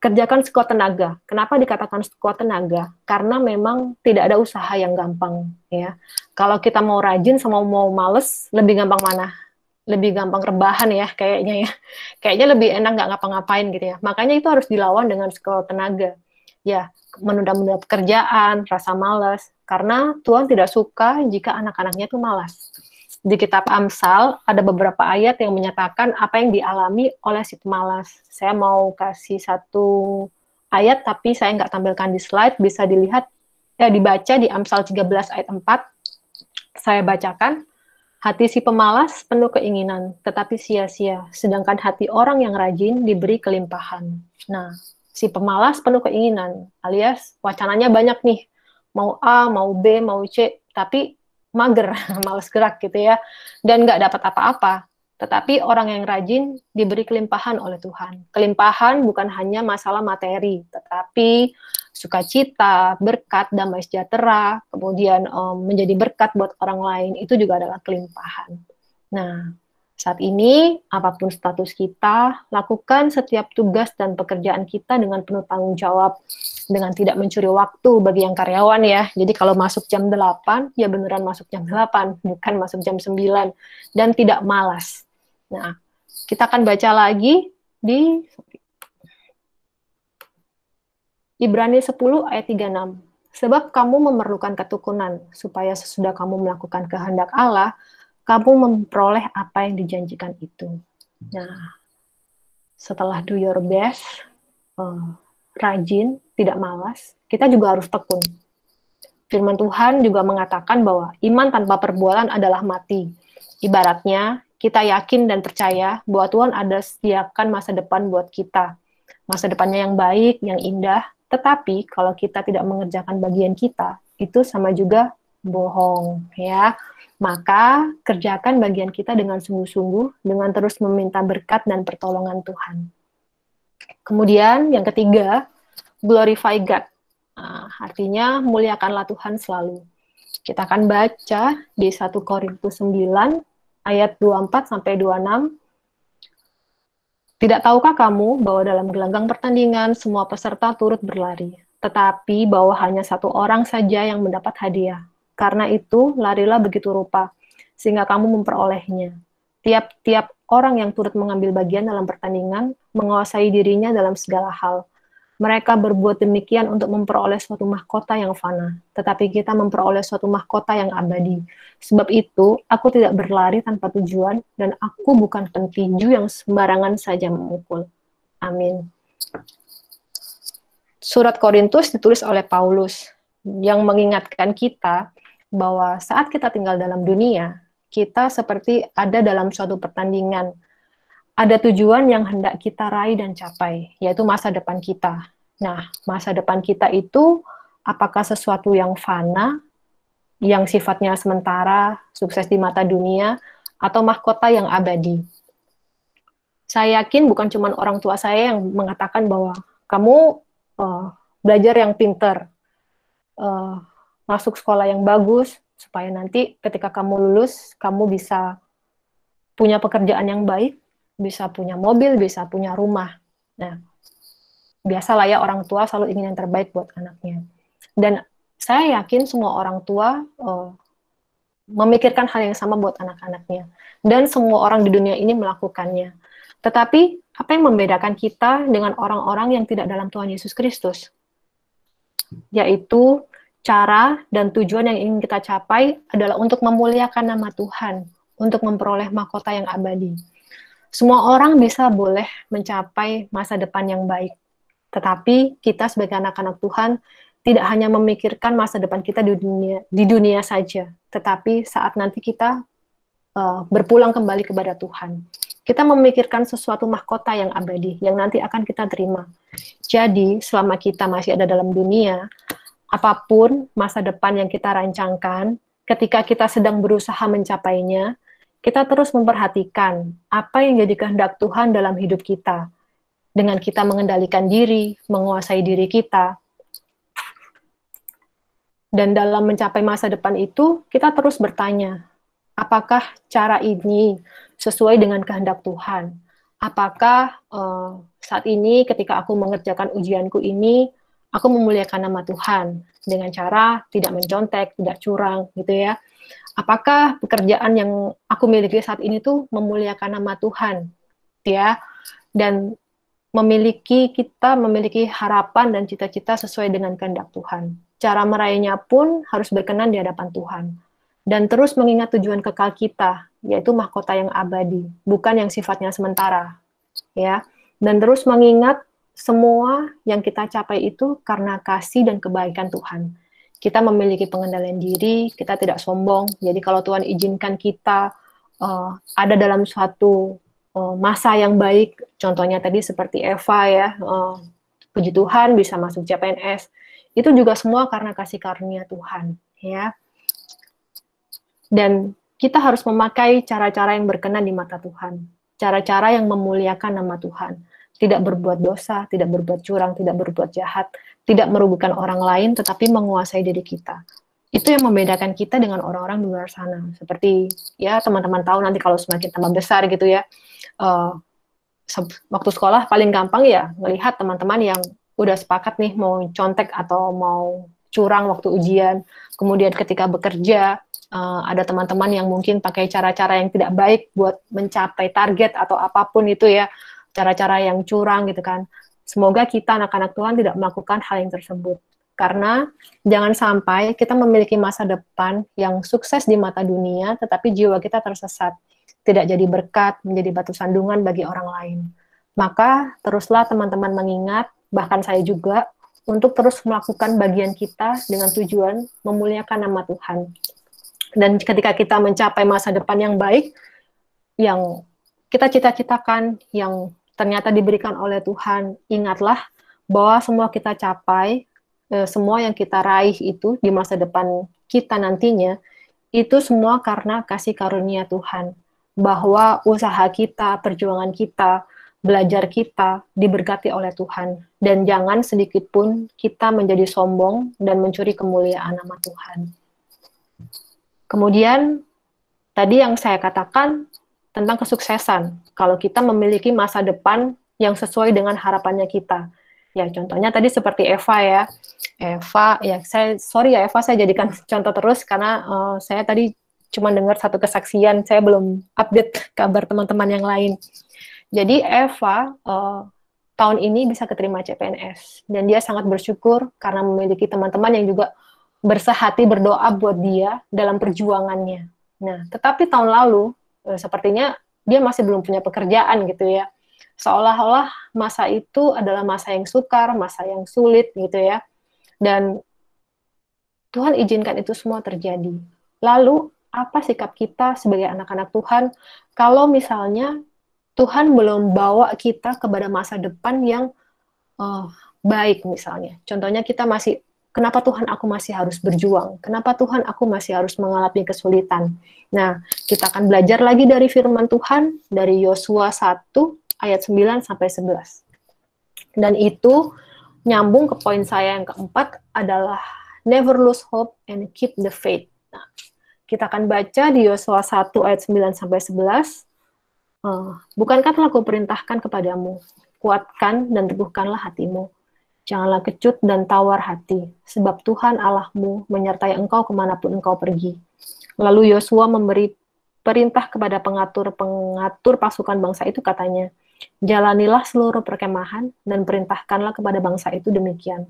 Kerjakan sekuat tenaga. Kenapa dikatakan sekuat tenaga? Karena memang tidak ada usaha yang gampang, ya. Kalau kita mau rajin sama mau males, lebih gampang mana? Lebih gampang rebahan ya, kayaknya ya. Kayaknya lebih enak nggak ngapa-ngapain gitu ya. Makanya itu harus dilawan dengan sekuat tenaga. Ya, menunda-nunda pekerjaan, rasa malas. Karena Tuhan tidak suka jika anak-anaknya itu malas. Di kitab Amsal ada beberapa ayat yang menyatakan apa yang dialami oleh si pemalas. Saya mau kasih satu ayat, tapi saya nggak tampilkan di slide, bisa dilihat, ya dibaca di Amsal 13 ayat 4. Saya bacakan, hati si pemalas penuh keinginan, tetapi sia-sia, sedangkan hati orang yang rajin diberi kelimpahan. Nah, si pemalas penuh keinginan, alias wacananya banyak nih, mau A, mau B, mau C, tapi mager, malas gerak gitu ya, dan nggak dapat apa-apa. Tetapi orang yang rajin diberi kelimpahan oleh Tuhan. Kelimpahan bukan hanya masalah materi, tetapi sukacita, berkat, damai sejahtera, kemudian menjadi berkat buat orang lain, itu juga adalah kelimpahan. Nah, saat ini, apapun status kita, lakukan setiap tugas dan pekerjaan kita dengan penuh tanggung jawab, dengan tidak mencuri waktu bagi yang karyawan ya. Jadi kalau masuk jam 8, ya beneran masuk jam 8, bukan masuk jam 9, dan tidak malas. Nah, kita akan baca lagi di Ibrani 10 ayat 36. Sebab kamu memerlukan ketukunan, supaya sesudah kamu melakukan kehendak Allah, kamu memperoleh apa yang dijanjikan itu. Nah, setelah do your best, rajin, tidak malas, kita juga harus tekun. Firman Tuhan juga mengatakan bahwa iman tanpa perbuatan adalah mati. Ibaratnya, kita yakin dan percaya bahwa Tuhan ada sediakan masa depan buat kita. Masa depannya yang baik, yang indah. Tetapi kalau kita tidak mengerjakan bagian kita, itu sama juga bohong, ya. Maka kerjakan bagian kita dengan sungguh-sungguh, dengan terus meminta berkat dan pertolongan Tuhan. Kemudian yang ketiga, glorify God. Nah, artinya muliakanlah Tuhan selalu. Kita akan baca di 1 Korintus 9 ayat 24 sampai 26. Tidak tahukah kamu bahwa dalam gelanggang pertandingan semua peserta turut berlari, tetapi bahwa hanya satu orang saja yang mendapat hadiah. Karena itu, larilah begitu rupa, sehingga kamu memperolehnya. Tiap-tiap orang yang turut mengambil bagian dalam pertandingan menguasai dirinya dalam segala hal. Mereka berbuat demikian untuk memperoleh suatu mahkota yang fana, tetapi kita memperoleh suatu mahkota yang abadi. Sebab itu, aku tidak berlari tanpa tujuan, dan aku bukan pentinju yang sembarangan saja memukul. Amin. Surat Korintus ditulis oleh Paulus, yang mengingatkan kita bahwa saat kita tinggal dalam dunia, kita seperti ada dalam suatu pertandingan. Ada tujuan yang hendak kita raih dan capai, yaitu masa depan kita. Nah, masa depan kita itu apakah sesuatu yang fana, yang sifatnya sementara, sukses di mata dunia, atau mahkota yang abadi? Saya yakin bukan cuma orang tua saya yang mengatakan bahwa kamu belajar yang pinter, masuk sekolah yang bagus, supaya nanti ketika kamu lulus, kamu bisa punya pekerjaan yang baik, bisa punya mobil, bisa punya rumah. Nah, biasalah ya orang tua selalu ingin yang terbaik buat anaknya. Dan saya yakin semua orang tua memikirkan hal yang sama buat anak-anaknya. Dan semua orang di dunia ini melakukannya. Tetapi, apa yang membedakan kita dengan orang-orang yang tidak dalam Tuhan Yesus Kristus? Yaitu, cara dan tujuan yang ingin kita capai adalah untuk memuliakan nama Tuhan, untuk memperoleh mahkota yang abadi. Semua orang bisa boleh mencapai masa depan yang baik. Tetapi kita sebagai anak-anak Tuhan tidak hanya memikirkan masa depan kita di dunia saja, tetapi saat nanti kita berpulang kembali kepada Tuhan, kita memikirkan sesuatu mahkota yang abadi, yang nanti akan kita terima. Jadi, selama kita masih ada dalam dunia, apapun masa depan yang kita rancangkan, ketika kita sedang berusaha mencapainya, kita terus memperhatikan apa yang jadi kehendak Tuhan dalam hidup kita. Dengan kita mengendalikan diri, menguasai diri kita. Dan dalam mencapai masa depan itu, kita terus bertanya, apakah cara ini sesuai dengan kehendak Tuhan? Apakah saat ini ketika aku mengerjakan ujianku ini, aku memuliakan nama Tuhan dengan cara tidak mencontek, tidak curang, gitu ya. Apakah pekerjaan yang aku miliki saat ini tuh memuliakan nama Tuhan, ya, dan kita memiliki harapan dan cita-cita sesuai dengan kehendak Tuhan. Cara meraihnya pun harus berkenan di hadapan Tuhan. Dan terus mengingat tujuan kekal kita, yaitu mahkota yang abadi, bukan yang sifatnya sementara. Ya. Dan terus mengingat semua yang kita capai itu karena kasih dan kebaikan Tuhan. Kita memiliki pengendalian diri, kita tidak sombong. Jadi kalau Tuhan izinkan kita ada dalam suatu masa yang baik, contohnya tadi seperti Eva ya, puji Tuhan bisa masuk CPNS, itu juga semua karena kasih karunia Tuhan, ya. Dan kita harus memakai cara-cara yang berkenan di mata Tuhan, cara-cara yang memuliakan nama Tuhan, tidak berbuat dosa, tidak berbuat curang, tidak berbuat jahat, tidak merugikan orang lain, tetapi menguasai diri kita. Itu yang membedakan kita dengan orang-orang di luar sana. Seperti ya teman-teman tahu nanti kalau semakin tambah besar gitu ya, waktu sekolah paling gampang ya melihat teman-teman yang udah sepakat nih mau contek atau mau curang waktu ujian. Kemudian ketika bekerja ada teman-teman yang mungkin pakai cara-cara yang tidak baik buat mencapai target atau apapun itu ya, cara-cara yang curang gitu kan. Semoga kita anak-anak Tuhan tidak melakukan hal yang tersebut. Karena jangan sampai kita memiliki masa depan yang sukses di mata dunia, tetapi jiwa kita tersesat. Tidak jadi berkat, menjadi batu sandungan bagi orang lain. Maka teruslah teman-teman mengingat, bahkan saya juga, untuk terus melakukan bagian kita dengan tujuan memuliakan nama Tuhan. Dan ketika kita mencapai masa depan yang baik, yang kita cita-citakan, yang ternyata diberikan oleh Tuhan, ingatlah bahwa semua kita capai, semua yang kita raih itu di masa depan kita nantinya, itu semua karena kasih karunia Tuhan. Bahwa usaha kita, perjuangan kita, belajar kita diberkati oleh Tuhan. Dan jangan sedikit pun kita menjadi sombong dan mencuri kemuliaan nama Tuhan. Kemudian, tadi yang saya katakan tentang kesuksesan. Kalau kita memiliki masa depan yang sesuai dengan harapannya kita. Ya, contohnya tadi seperti Eva ya. Eva, ya Eva saya jadikan contoh terus karena saya tadi cuma dengar satu kesaksian, saya belum update kabar teman-teman yang lain. Jadi Eva tahun ini bisa keterima CPNS. Dan dia sangat bersyukur karena memiliki teman-teman yang juga bersehati berdoa buat dia dalam perjuangannya. Nah, tetapi tahun lalu, sepertinya dia masih belum punya pekerjaan gitu ya. Seolah-olah masa itu adalah masa yang sukar, masa yang sulit gitu ya. Dan Tuhan izinkan itu semua terjadi. Lalu, apa sikap kita sebagai anak-anak Tuhan kalau misalnya Tuhan belum bawa kita kepada masa depan yang baik misalnya. Contohnya kita masih, kenapa Tuhan aku masih harus berjuang? Kenapa Tuhan aku masih harus mengalami kesulitan? Nah, kita akan belajar lagi dari firman Tuhan, dari Yosua 1 ayat 9 sampai 11. Dan itu nyambung ke poin saya yang keempat adalah never lose hope and keep the faith. Nah, kita akan baca di Yosua 1 ayat 9 sampai 11. Bukankah telah kuperintahkan kepadamu, kuatkan dan teguhkanlah hatimu. Janganlah kecut dan tawar hati, sebab Tuhan Allahmu menyertai engkau kemanapun engkau pergi. Lalu Yosua memberi perintah kepada pengatur pasukan bangsa itu, katanya, jalanilah seluruh perkemahan dan perintahkanlah kepada bangsa itu demikian.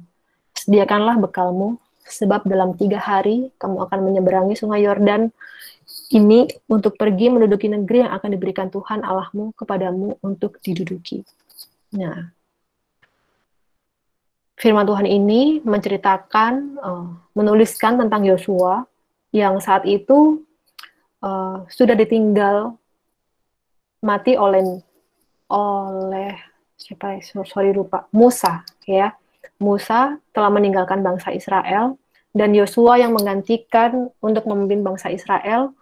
Sediakanlah bekalmu, sebab dalam 3 hari kamu akan menyeberangi sungai Yordan ini untuk pergi menduduki negeri yang akan diberikan Tuhan Allahmu kepadamu untuk diduduki. Nah, firman Tuhan ini menceritakan, menuliskan tentang Yosua yang saat itu sudah ditinggal mati oleh Musa ya. Musa telah meninggalkan bangsa Israel dan Yosua yang menggantikan untuk memimpin bangsa Israel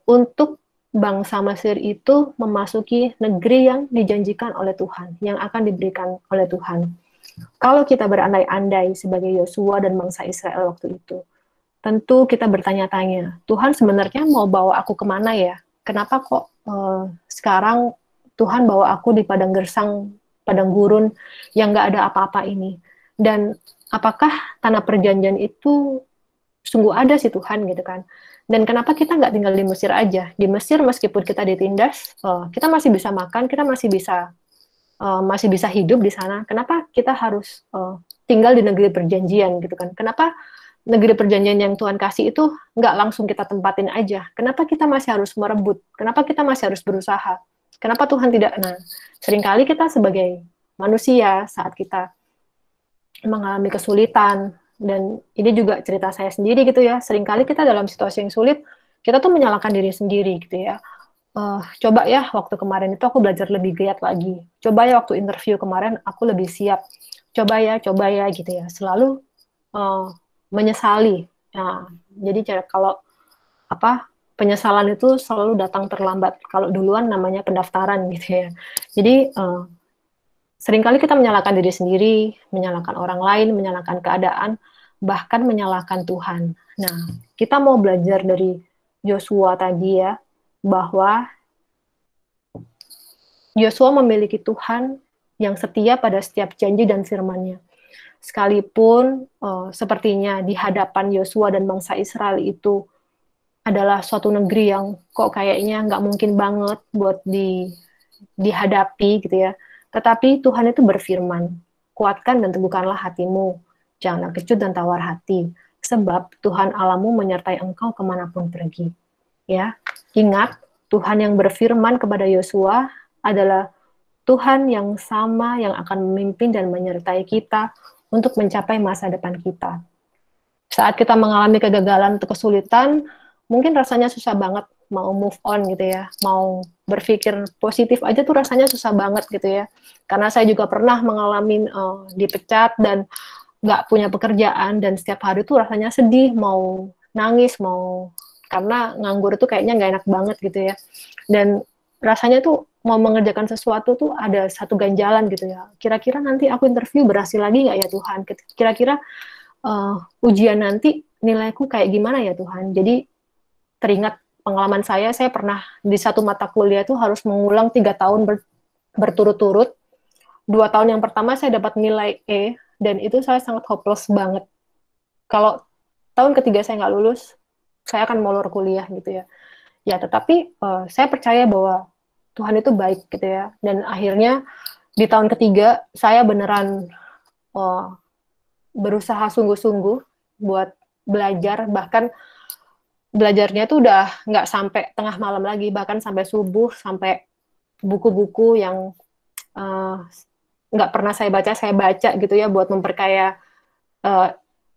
untuk bangsa Mesir itu memasuki negeri yang dijanjikan oleh Tuhan, yang akan diberikan oleh Tuhan. Kalau kita berandai-andai sebagai Yosua dan bangsa Israel waktu itu, tentu kita bertanya-tanya, Tuhan sebenarnya mau bawa aku kemana ya? Kenapa kok sekarang Tuhan bawa aku di padang gersang, padang gurun yang nggak ada apa-apa ini? Dan apakah tanah perjanjian itu sungguh ada sih Tuhan gitu kan? Dan kenapa kita nggak tinggal di Mesir aja? Di Mesir meskipun kita ditindas, kita masih bisa makan, kita masih bisa hidup di sana. Kenapa kita harus tinggal di negeri perjanjian gitu kan? Kenapa negeri perjanjian yang Tuhan kasih itu nggak langsung kita tempatin aja? Kenapa kita masih harus merebut? Kenapa kita masih harus berusaha? Kenapa Tuhan tidak? Nah, seringkali kita sebagai manusia saat kita mengalami kesulitan, dan ini juga cerita saya sendiri gitu ya, seringkali kita dalam situasi yang sulit, kita tuh menyalahkan diri sendiri gitu ya. Coba ya waktu kemarin itu aku belajar lebih giat lagi. Coba ya waktu interview kemarin aku lebih siap. Coba ya gitu ya. Selalu menyesali. Nah, jadi kalau penyesalan itu selalu datang terlambat. Kalau duluan namanya pendaftaran gitu ya. Jadi seringkali kita menyalahkan diri sendiri, menyalahkan orang lain, menyalahkan keadaan, bahkan menyalahkan Tuhan. Nah, kita mau belajar dari Yosua tadi ya, bahwa Yosua memiliki Tuhan yang setia pada setiap janji dan firman-Nya. Sekalipun sepertinya di hadapan Yosua dan bangsa Israel itu adalah suatu negeri yang kok kayaknya nggak mungkin banget buat dihadapi gitu ya. Tetapi Tuhan itu berfirman, kuatkan dan teguhkanlah hatimu, janganlah kecut dan tawar hati, sebab Tuhan Allahmu menyertai engkau kemanapun pergi. Ya, ingat Tuhan yang berfirman kepada Yosua adalah Tuhan yang sama yang akan memimpin dan menyertai kita untuk mencapai masa depan kita. Saat kita mengalami kegagalan atau kesulitan, mungkin rasanya susah banget mau move on gitu ya, mau berpikir positif aja tuh rasanya susah banget gitu ya. Karena saya juga pernah mengalami dipecat dan nggak punya pekerjaan, dan setiap hari tuh rasanya sedih, mau nangis, mau karena nganggur itu kayaknya nggak enak banget gitu ya. Dan rasanya tuh mau mengerjakan sesuatu tuh ada satu ganjalan gitu ya. Kira-kira nanti aku interview berhasil lagi nggak ya Tuhan? Kira-kira ujian nanti nilaiku kayak gimana ya Tuhan? Jadi teringat pengalaman saya pernah di satu mata kuliah itu harus mengulang 3 tahun berturut-turut. 2 tahun yang pertama saya dapat nilai E, dan itu saya sangat hopeless banget. Kalau tahun ketiga saya nggak lulus, saya akan molor kuliah gitu ya. Ya, tetapi saya percaya bahwa Tuhan itu baik gitu ya. Dan akhirnya di tahun ketiga saya beneran berusaha sungguh-sungguh buat belajar, bahkan belajarnya tuh udah nggak sampai tengah malam lagi, bahkan sampai subuh, sampai buku-buku yang nggak pernah saya baca gitu ya, buat memperkaya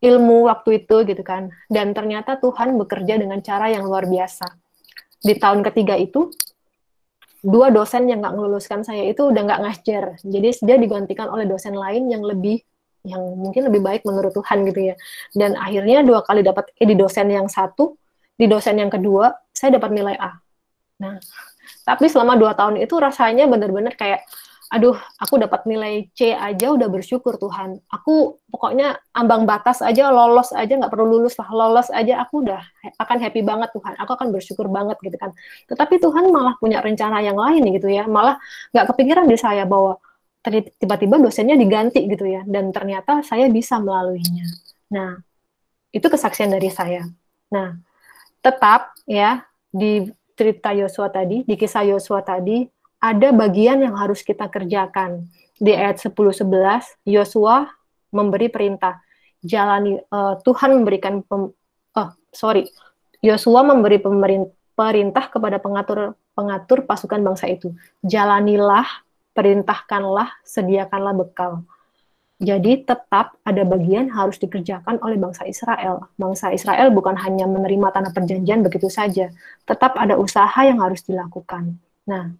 ilmu waktu itu gitu kan. Dan ternyata Tuhan bekerja dengan cara yang luar biasa. Di tahun ketiga itu, 2 dosen yang nggak meluluskan saya itu udah nggak ngajar, jadi dia digantikan oleh dosen lain yang mungkin lebih baik menurut Tuhan gitu ya. Dan akhirnya 2 kali dapat E di dosen yang satu, di dosen yang kedua saya dapat nilai A. Nah, tapi selama 2 tahun itu rasanya benar-benar kayak, aduh, aku dapat nilai C aja udah bersyukur Tuhan. Aku pokoknya ambang batas aja, lolos aja, nggak perlu lulus lah, lolos aja aku udah akan happy banget Tuhan. Aku akan bersyukur banget gitu kan. Tetapi Tuhan malah punya rencana yang lain gitu ya. Malah nggak kepikiran di saya bahwa tiba-tiba dosennya diganti gitu ya. Dan ternyata saya bisa melaluinya. Nah, itu kesaksian dari saya. Nah, tetap ya di cerita Yosua tadi, di kisah Yosua tadi, ada bagian yang harus kita kerjakan. Di ayat 10-11, Yosua memberi perintah. Tuhan memberikan Yosua memberi perintah kepada pengatur pasukan bangsa itu. Jalanilah, perintahkanlah, sediakanlah bekal. Jadi tetap ada bagian harus dikerjakan oleh bangsa Israel. Bangsa Israel bukan hanya menerima tanah perjanjian begitu saja. Tetap ada usaha yang harus dilakukan. Nah,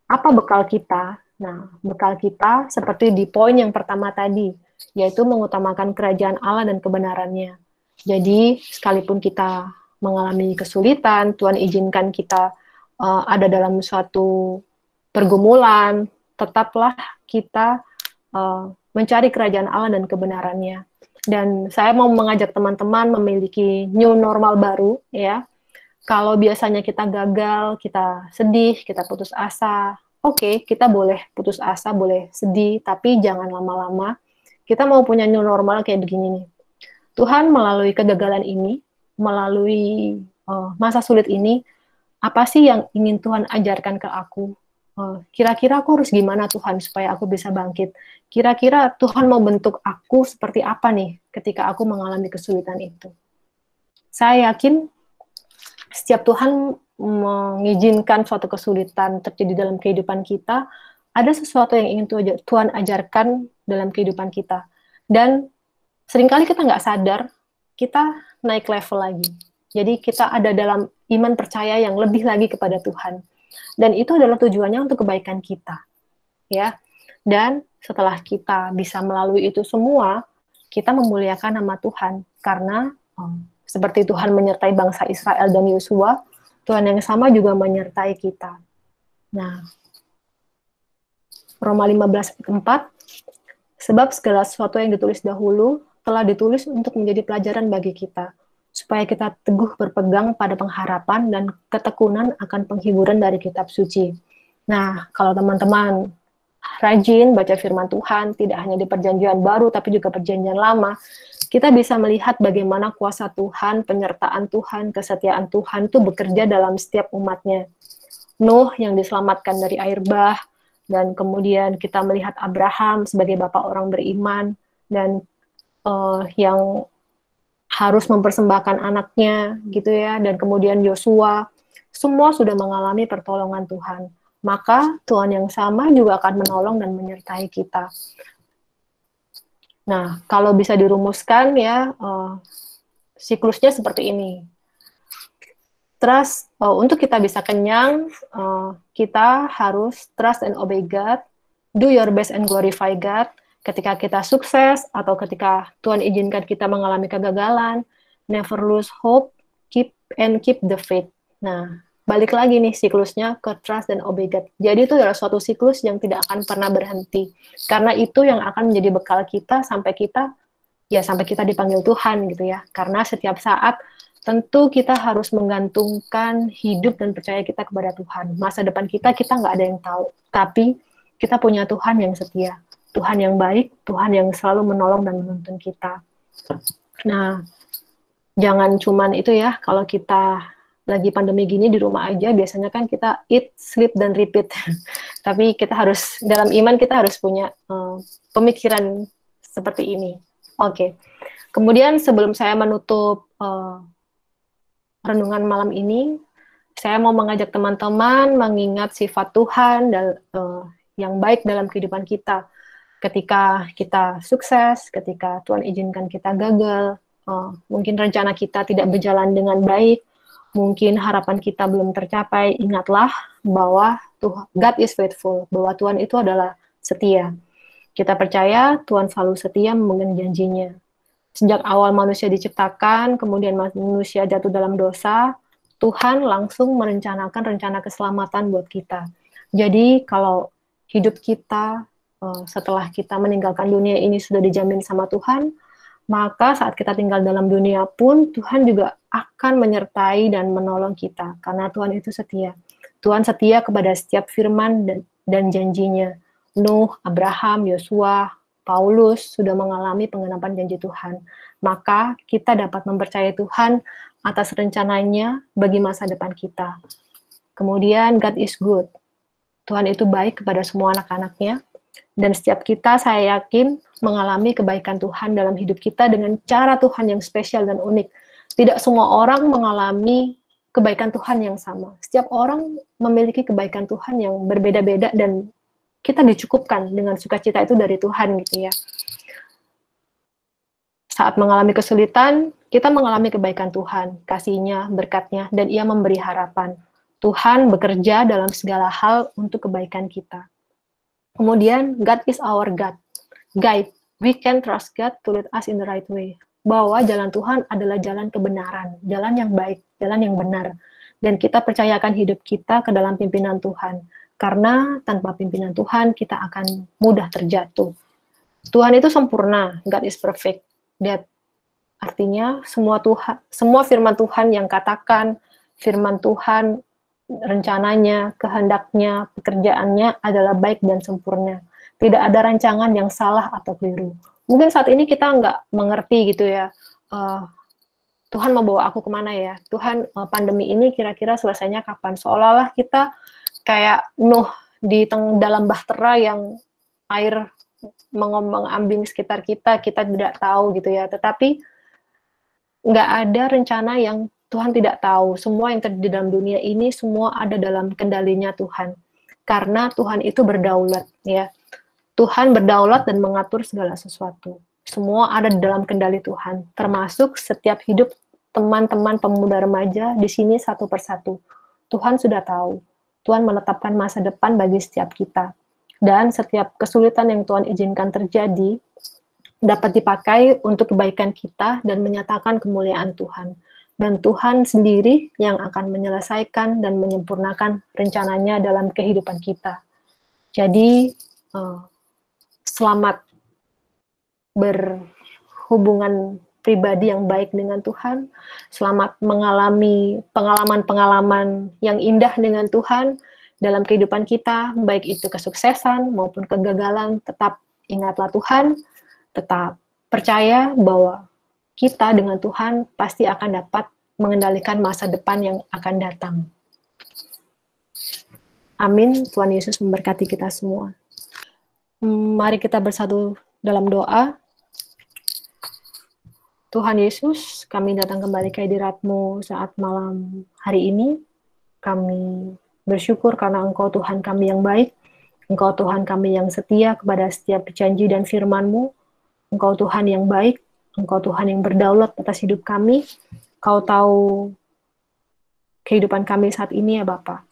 apa bekal kita? Nah, bekal kita seperti di poin yang pertama tadi, yaitu mengutamakan kerajaan Allah dan kebenarannya. Jadi, sekalipun kita mengalami kesulitan, Tuhan izinkan kita ada dalam suatu pergumulan, tetaplah kita mencari kerajaan Allah dan kebenarannya. Dan saya mau mengajak teman-teman memiliki new normal baru, ya. Kalau biasanya kita gagal, kita sedih, kita putus asa, oke, kita boleh putus asa, boleh sedih, tapi jangan lama-lama. Kita mau punya new normal kayak begini nih. Tuhan melalui kegagalan ini, melalui masa sulit ini, apa sih yang ingin Tuhan ajarkan ke aku? Kira-kira aku harus gimana Tuhan supaya aku bisa bangkit? Kira-kira Tuhan mau bentuk aku seperti apa nih ketika aku mengalami kesulitan itu? Saya yakin setiap Tuhan mengizinkan suatu kesulitan terjadi dalam kehidupan kita, ada sesuatu yang ingin Tuhan ajarkan dalam kehidupan kita. Dan seringkali kita nggak sadar, kita naik level lagi. Jadi kita ada dalam iman percaya yang lebih lagi kepada Tuhan. Dan itu adalah tujuannya untuk kebaikan kita. Ya. Dan setelah kita bisa melalui itu semua, kita memuliakan nama Tuhan. Karena seperti Tuhan menyertai bangsa Israel dan Yosua, Tuhan yang sama juga menyertai kita. Nah, Roma 15:4, sebab segala sesuatu yang ditulis dahulu telah ditulis untuk menjadi pelajaran bagi kita, supaya kita teguh berpegang pada pengharapan dan ketekunan akan penghiburan dari kitab suci. Nah, kalau teman-teman rajin baca firman Tuhan, tidak hanya di perjanjian baru, tapi juga perjanjian lama, kita bisa melihat bagaimana kuasa Tuhan, penyertaan Tuhan, kesetiaan Tuhan itu bekerja dalam setiap umatnya. Nuh yang diselamatkan dari air bah, dan kemudian kita melihat Abraham sebagai bapak orang beriman, dan yang harus mempersembahkan anaknya, gitu ya, dan kemudian Yosua, semua sudah mengalami pertolongan Tuhan. Maka Tuhan yang sama juga akan menolong dan menyertai kita. Nah, kalau bisa dirumuskan ya, siklusnya seperti ini. Trust, untuk kita bisa kenyang, kita harus trust and obey God, do your best and glorify God. Ketika kita sukses, atau ketika Tuhan izinkan kita mengalami kegagalan, never lose hope, keep the faith. Nah, balik lagi nih siklusnya ke trust dan obey God. Jadi itu adalah suatu siklus yang tidak akan pernah berhenti. Karena itu yang akan menjadi bekal kita sampai kita dipanggil Tuhan gitu ya. Karena setiap saat tentu kita harus menggantungkan hidup dan percaya kita kepada Tuhan. Masa depan kita nggak ada yang tahu. Tapi kita punya Tuhan yang setia. Tuhan yang baik, Tuhan yang selalu menolong dan menuntun kita. Nah, jangan cuman itu ya, kalau kita lagi pandemi gini di rumah aja, biasanya kan kita eat, sleep, dan repeat. Tapi kita harus, dalam iman kita harus punya pemikiran seperti ini. Oke. Kemudian sebelum saya menutup renungan malam ini, saya mau mengajak teman-teman mengingat sifat Tuhan dan yang baik dalam kehidupan kita. Ketika kita sukses, ketika Tuhan izinkan kita gagal, mungkin rencana kita tidak berjalan dengan baik, mungkin harapan kita belum tercapai, ingatlah bahwa God is faithful, bahwa Tuhan itu adalah setia. Kita percaya Tuhan selalu setia memegang janjinya. Sejak awal manusia diciptakan, kemudian manusia jatuh dalam dosa, Tuhan langsung merencanakan rencana keselamatan buat kita. Jadi kalau hidup kita setelah kita meninggalkan dunia ini sudah dijamin sama Tuhan, maka saat kita tinggal dalam dunia pun Tuhan juga akan menyertai dan menolong kita, karena Tuhan itu setia. Tuhan setia kepada setiap firman dan janjinya. Nuh, Abraham, Yosua, Paulus sudah mengalami penggenapan janji Tuhan. Maka kita dapat mempercayai Tuhan atas rencananya bagi masa depan kita. Kemudian God is good. Tuhan itu baik kepada semua anak-anaknya. Dan setiap kita, saya yakin, mengalami kebaikan Tuhan dalam hidup kita dengan cara Tuhan yang spesial dan unik. Tidak semua orang mengalami kebaikan Tuhan yang sama. Setiap orang memiliki kebaikan Tuhan yang berbeda-beda dan kita dicukupkan dengan sukacita itu dari Tuhan gitu ya. Saat mengalami kesulitan, kita mengalami kebaikan Tuhan, kasih-Nya, berkat-Nya, dan Ia memberi harapan. Tuhan bekerja dalam segala hal untuk kebaikan kita. Kemudian, God is our guide. We can trust God to lead us in the right way. Bahwa jalan Tuhan adalah jalan kebenaran, jalan yang baik, jalan yang benar. Dan kita percayakan hidup kita ke dalam pimpinan Tuhan. Karena tanpa pimpinan Tuhan, kita akan mudah terjatuh. Tuhan itu sempurna, God is perfect. That artinya semua firman Tuhan yang katakan, firman Tuhan rencananya, kehendaknya, pekerjaannya adalah baik dan sempurna. Tidak ada rancangan yang salah atau keliru. Mungkin saat ini kita nggak mengerti gitu ya, Tuhan mau bawa aku kemana ya? Tuhan, pandemi ini kira-kira selesainya kapan? Seolah-olah kita kayak Nuh di dalam bahtera yang air mengombang-ambing sekitar kita tidak tahu gitu ya. Tetapi nggak ada rencana yang Tuhan tidak tahu. Semua yang terjadi dalam dunia ini semua ada dalam kendalinya Tuhan. Karena Tuhan itu berdaulat ya. Tuhan berdaulat dan mengatur segala sesuatu. Semua ada di dalam kendali Tuhan, termasuk setiap hidup teman-teman pemuda remaja di sini satu persatu. Tuhan sudah tahu. Tuhan menetapkan masa depan bagi setiap kita. Dan setiap kesulitan yang Tuhan izinkan terjadi dapat dipakai untuk kebaikan kita dan menyatakan kemuliaan Tuhan. Dan Tuhan sendiri yang akan menyelesaikan dan menyempurnakan rencananya dalam kehidupan kita. Jadi, selamat berhubungan pribadi yang baik dengan Tuhan, selamat mengalami pengalaman-pengalaman yang indah dengan Tuhan, dalam kehidupan kita, baik itu kesuksesan maupun kegagalan, tetap ingatlah Tuhan, tetap percaya bahwa kita dengan Tuhan pasti akan dapat mengendalikan masa depan yang akan datang. Amin. Tuhan Yesus memberkati kita semua. Mari kita bersatu dalam doa. Tuhan Yesus, kami datang kembali ke hadirat-Mu saat malam hari ini. Kami bersyukur karena Engkau Tuhan kami yang baik, Engkau Tuhan kami yang setia kepada setiap janji dan firman-Mu. Engkau Tuhan yang baik, Engkau Tuhan yang berdaulat atas hidup kami. Kau tahu kehidupan kami saat ini ya Bapa.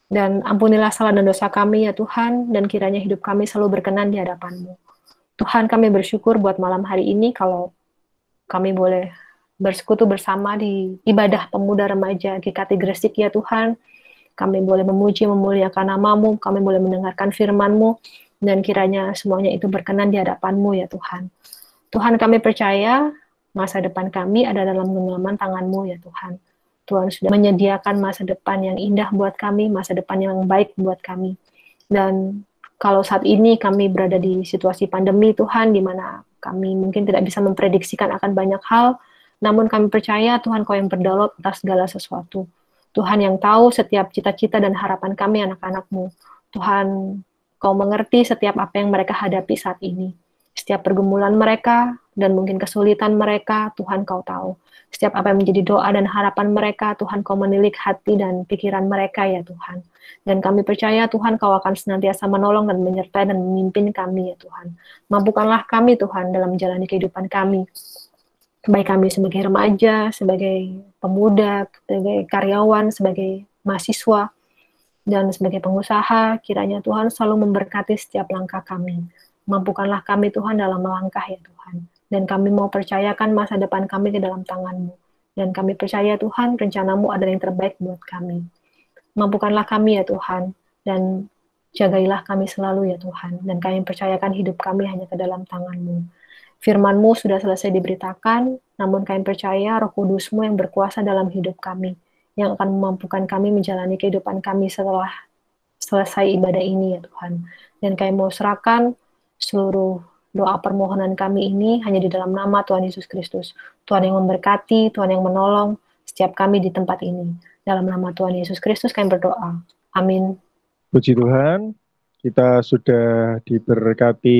Dan ampunilah salah dan dosa kami ya Tuhan, dan kiranya hidup kami selalu berkenan di hadapan-Mu. Tuhan, kami bersyukur buat malam hari ini kalau kami boleh bersekutu bersama di ibadah pemuda remaja GKT Gresik ya Tuhan. Kami boleh memuji, memuliakan nama-Mu, kami boleh mendengarkan firman-Mu, dan kiranya semuanya itu berkenan di hadapan-Mu ya Tuhan. Tuhan, kami percaya masa depan kami ada dalam genggaman tangan-Mu ya Tuhan. Tuhan sudah menyediakan masa depan yang indah buat kami, masa depan yang baik buat kami. Dan kalau saat ini kami berada di situasi pandemi Tuhan, di mana kami mungkin tidak bisa memprediksikan akan banyak hal, namun kami percaya Tuhan Kau yang berdaulat atas segala sesuatu. Tuhan yang tahu setiap cita-cita dan harapan kami anak-anak-Mu. Tuhan, Kau mengerti setiap apa yang mereka hadapi saat ini. Setiap pergumulan mereka dan mungkin kesulitan mereka, Tuhan Kau tahu. Setiap apa yang menjadi doa dan harapan mereka, Tuhan Kau menilik hati dan pikiran mereka ya Tuhan. Dan kami percaya Tuhan Kau akan senantiasa menolong dan menyertai dan memimpin kami ya Tuhan. Mampukanlah kami Tuhan dalam menjalani kehidupan kami. Baik kami sebagai remaja, sebagai pemuda, sebagai karyawan, sebagai mahasiswa, dan sebagai pengusaha, kiranya Tuhan selalu memberkati setiap langkah kami. Mampukanlah kami Tuhan dalam melangkah ya Tuhan. Dan kami mau percayakan masa depan kami ke dalam tangan-Mu. Dan kami percaya Tuhan, rencana-Mu adalah yang terbaik buat kami. Mampukanlah kami ya Tuhan, dan jagailah kami selalu ya Tuhan. Dan kami percayakan hidup kami hanya ke dalam tangan-Mu. Firman-Mu sudah selesai diberitakan, namun kami percaya Roh Kudus-Mu yang berkuasa dalam hidup kami, yang akan memampukan kami menjalani kehidupan kami setelah selesai ibadah ini ya Tuhan. Dan kami mau serahkan seluruh doa permohonan kami ini hanya di dalam nama Tuhan Yesus Kristus. Tuhan yang memberkati, Tuhan yang menolong setiap kami di tempat ini. Dalam nama Tuhan Yesus Kristus kami berdoa. Amin. Puji Tuhan, kita sudah diberkati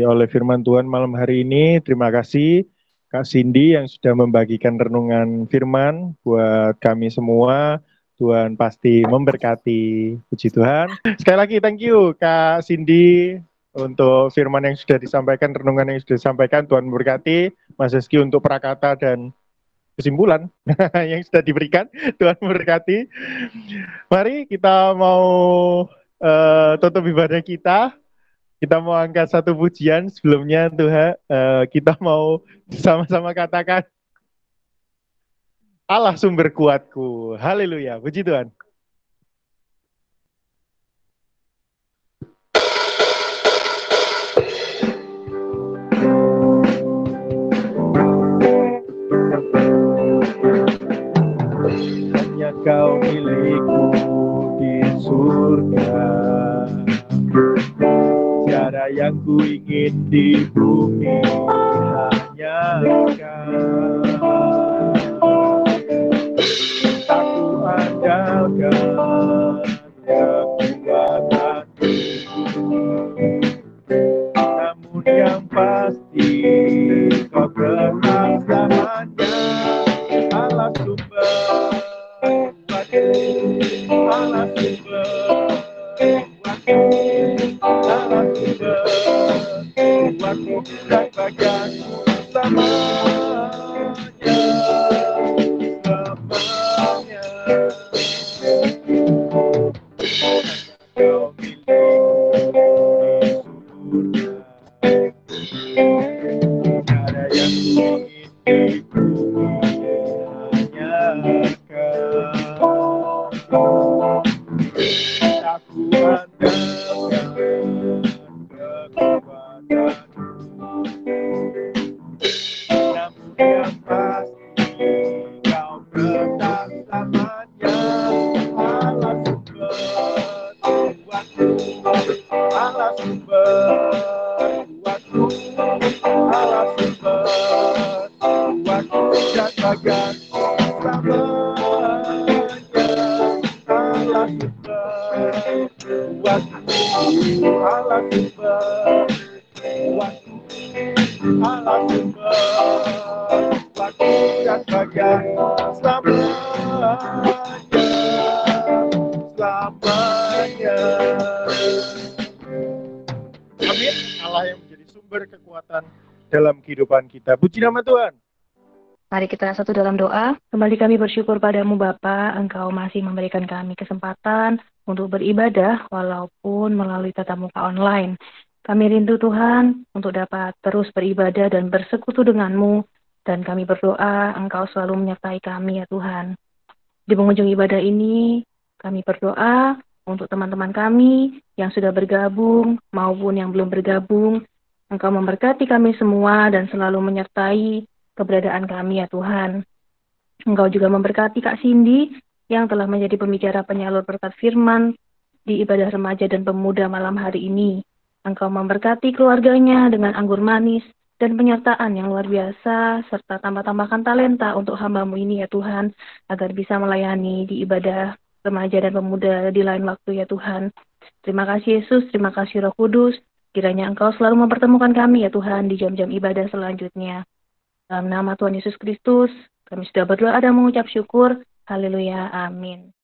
oleh firman Tuhan malam hari ini. Terima kasih Kak Cindy yang sudah membagikan renungan firman buat kami semua. Tuhan pasti memberkati. Puji Tuhan. Sekali lagi thank you Kak Cindy untuk firman yang sudah disampaikan, renungan yang sudah disampaikan. Tuhan memberkati. Mas Rizky untuk prakata dan kesimpulan yang sudah diberikan. Tuhan memberkati. Mari kita mau tutup ibadah kita. Kita mau angkat satu pujian. Sebelumnya Tuhan, kita mau sama-sama katakan, Allah sumber kuatku. Haleluya. Puji Tuhan. Hanya Kau milikku di surga, tiada yang ku ingin di bumi, hanya Kau. Tak ku andalkan kekuatanku, namun yang pasti Kau tetap selamanya. Allah sumber kuatku, Allah sumber kuatku, Allah sumber kuatku dan bagianku selamanya, selamanya. Kau milikku di surga, tiada yang ku ingin di bumi, hanya Kau. Tak ku andalkan kekuatanku, namun yang pasti Kau tetap selamanya. Allah sumber dan bagian selamanya. Amin. Allah yang menjadi sumber kekuatan dalam kehidupan kita. Puji nama Tuhan. Mari kita satu dalam doa. Kembali kami bersyukur padamu Bapa, Engkau masih memberikan kami kesempatan untuk beribadah walaupun melalui tatap muka online. Kami rindu Tuhan untuk dapat terus beribadah dan bersekutu denganmu, dan kami berdoa Engkau selalu menyertai kami ya Tuhan. Di penghujung ibadah ini, kami berdoa untuk teman-teman kami yang sudah bergabung maupun yang belum bergabung. Engkau memberkati kami semua dan selalu menyertai keberadaan kami ya Tuhan. Engkau juga memberkati Kak Cindy yang telah menjadi pembicara penyalur berkat firman di ibadah remaja dan pemuda malam hari ini. Engkau memberkati keluarganya dengan anggur manis dan penyertaan yang luar biasa, serta tambah-tambahkan talenta untuk hamba-Mu ini ya Tuhan, agar bisa melayani di ibadah remaja dan pemuda di lain waktu ya Tuhan. Terima kasih Yesus, terima kasih Roh Kudus, kiranya Engkau selalu mempertemukan kami ya Tuhan di jam-jam ibadah selanjutnya. Dalam nama Tuhan Yesus Kristus, kami sudah berdoa dan mengucap syukur. Haleluya, amin.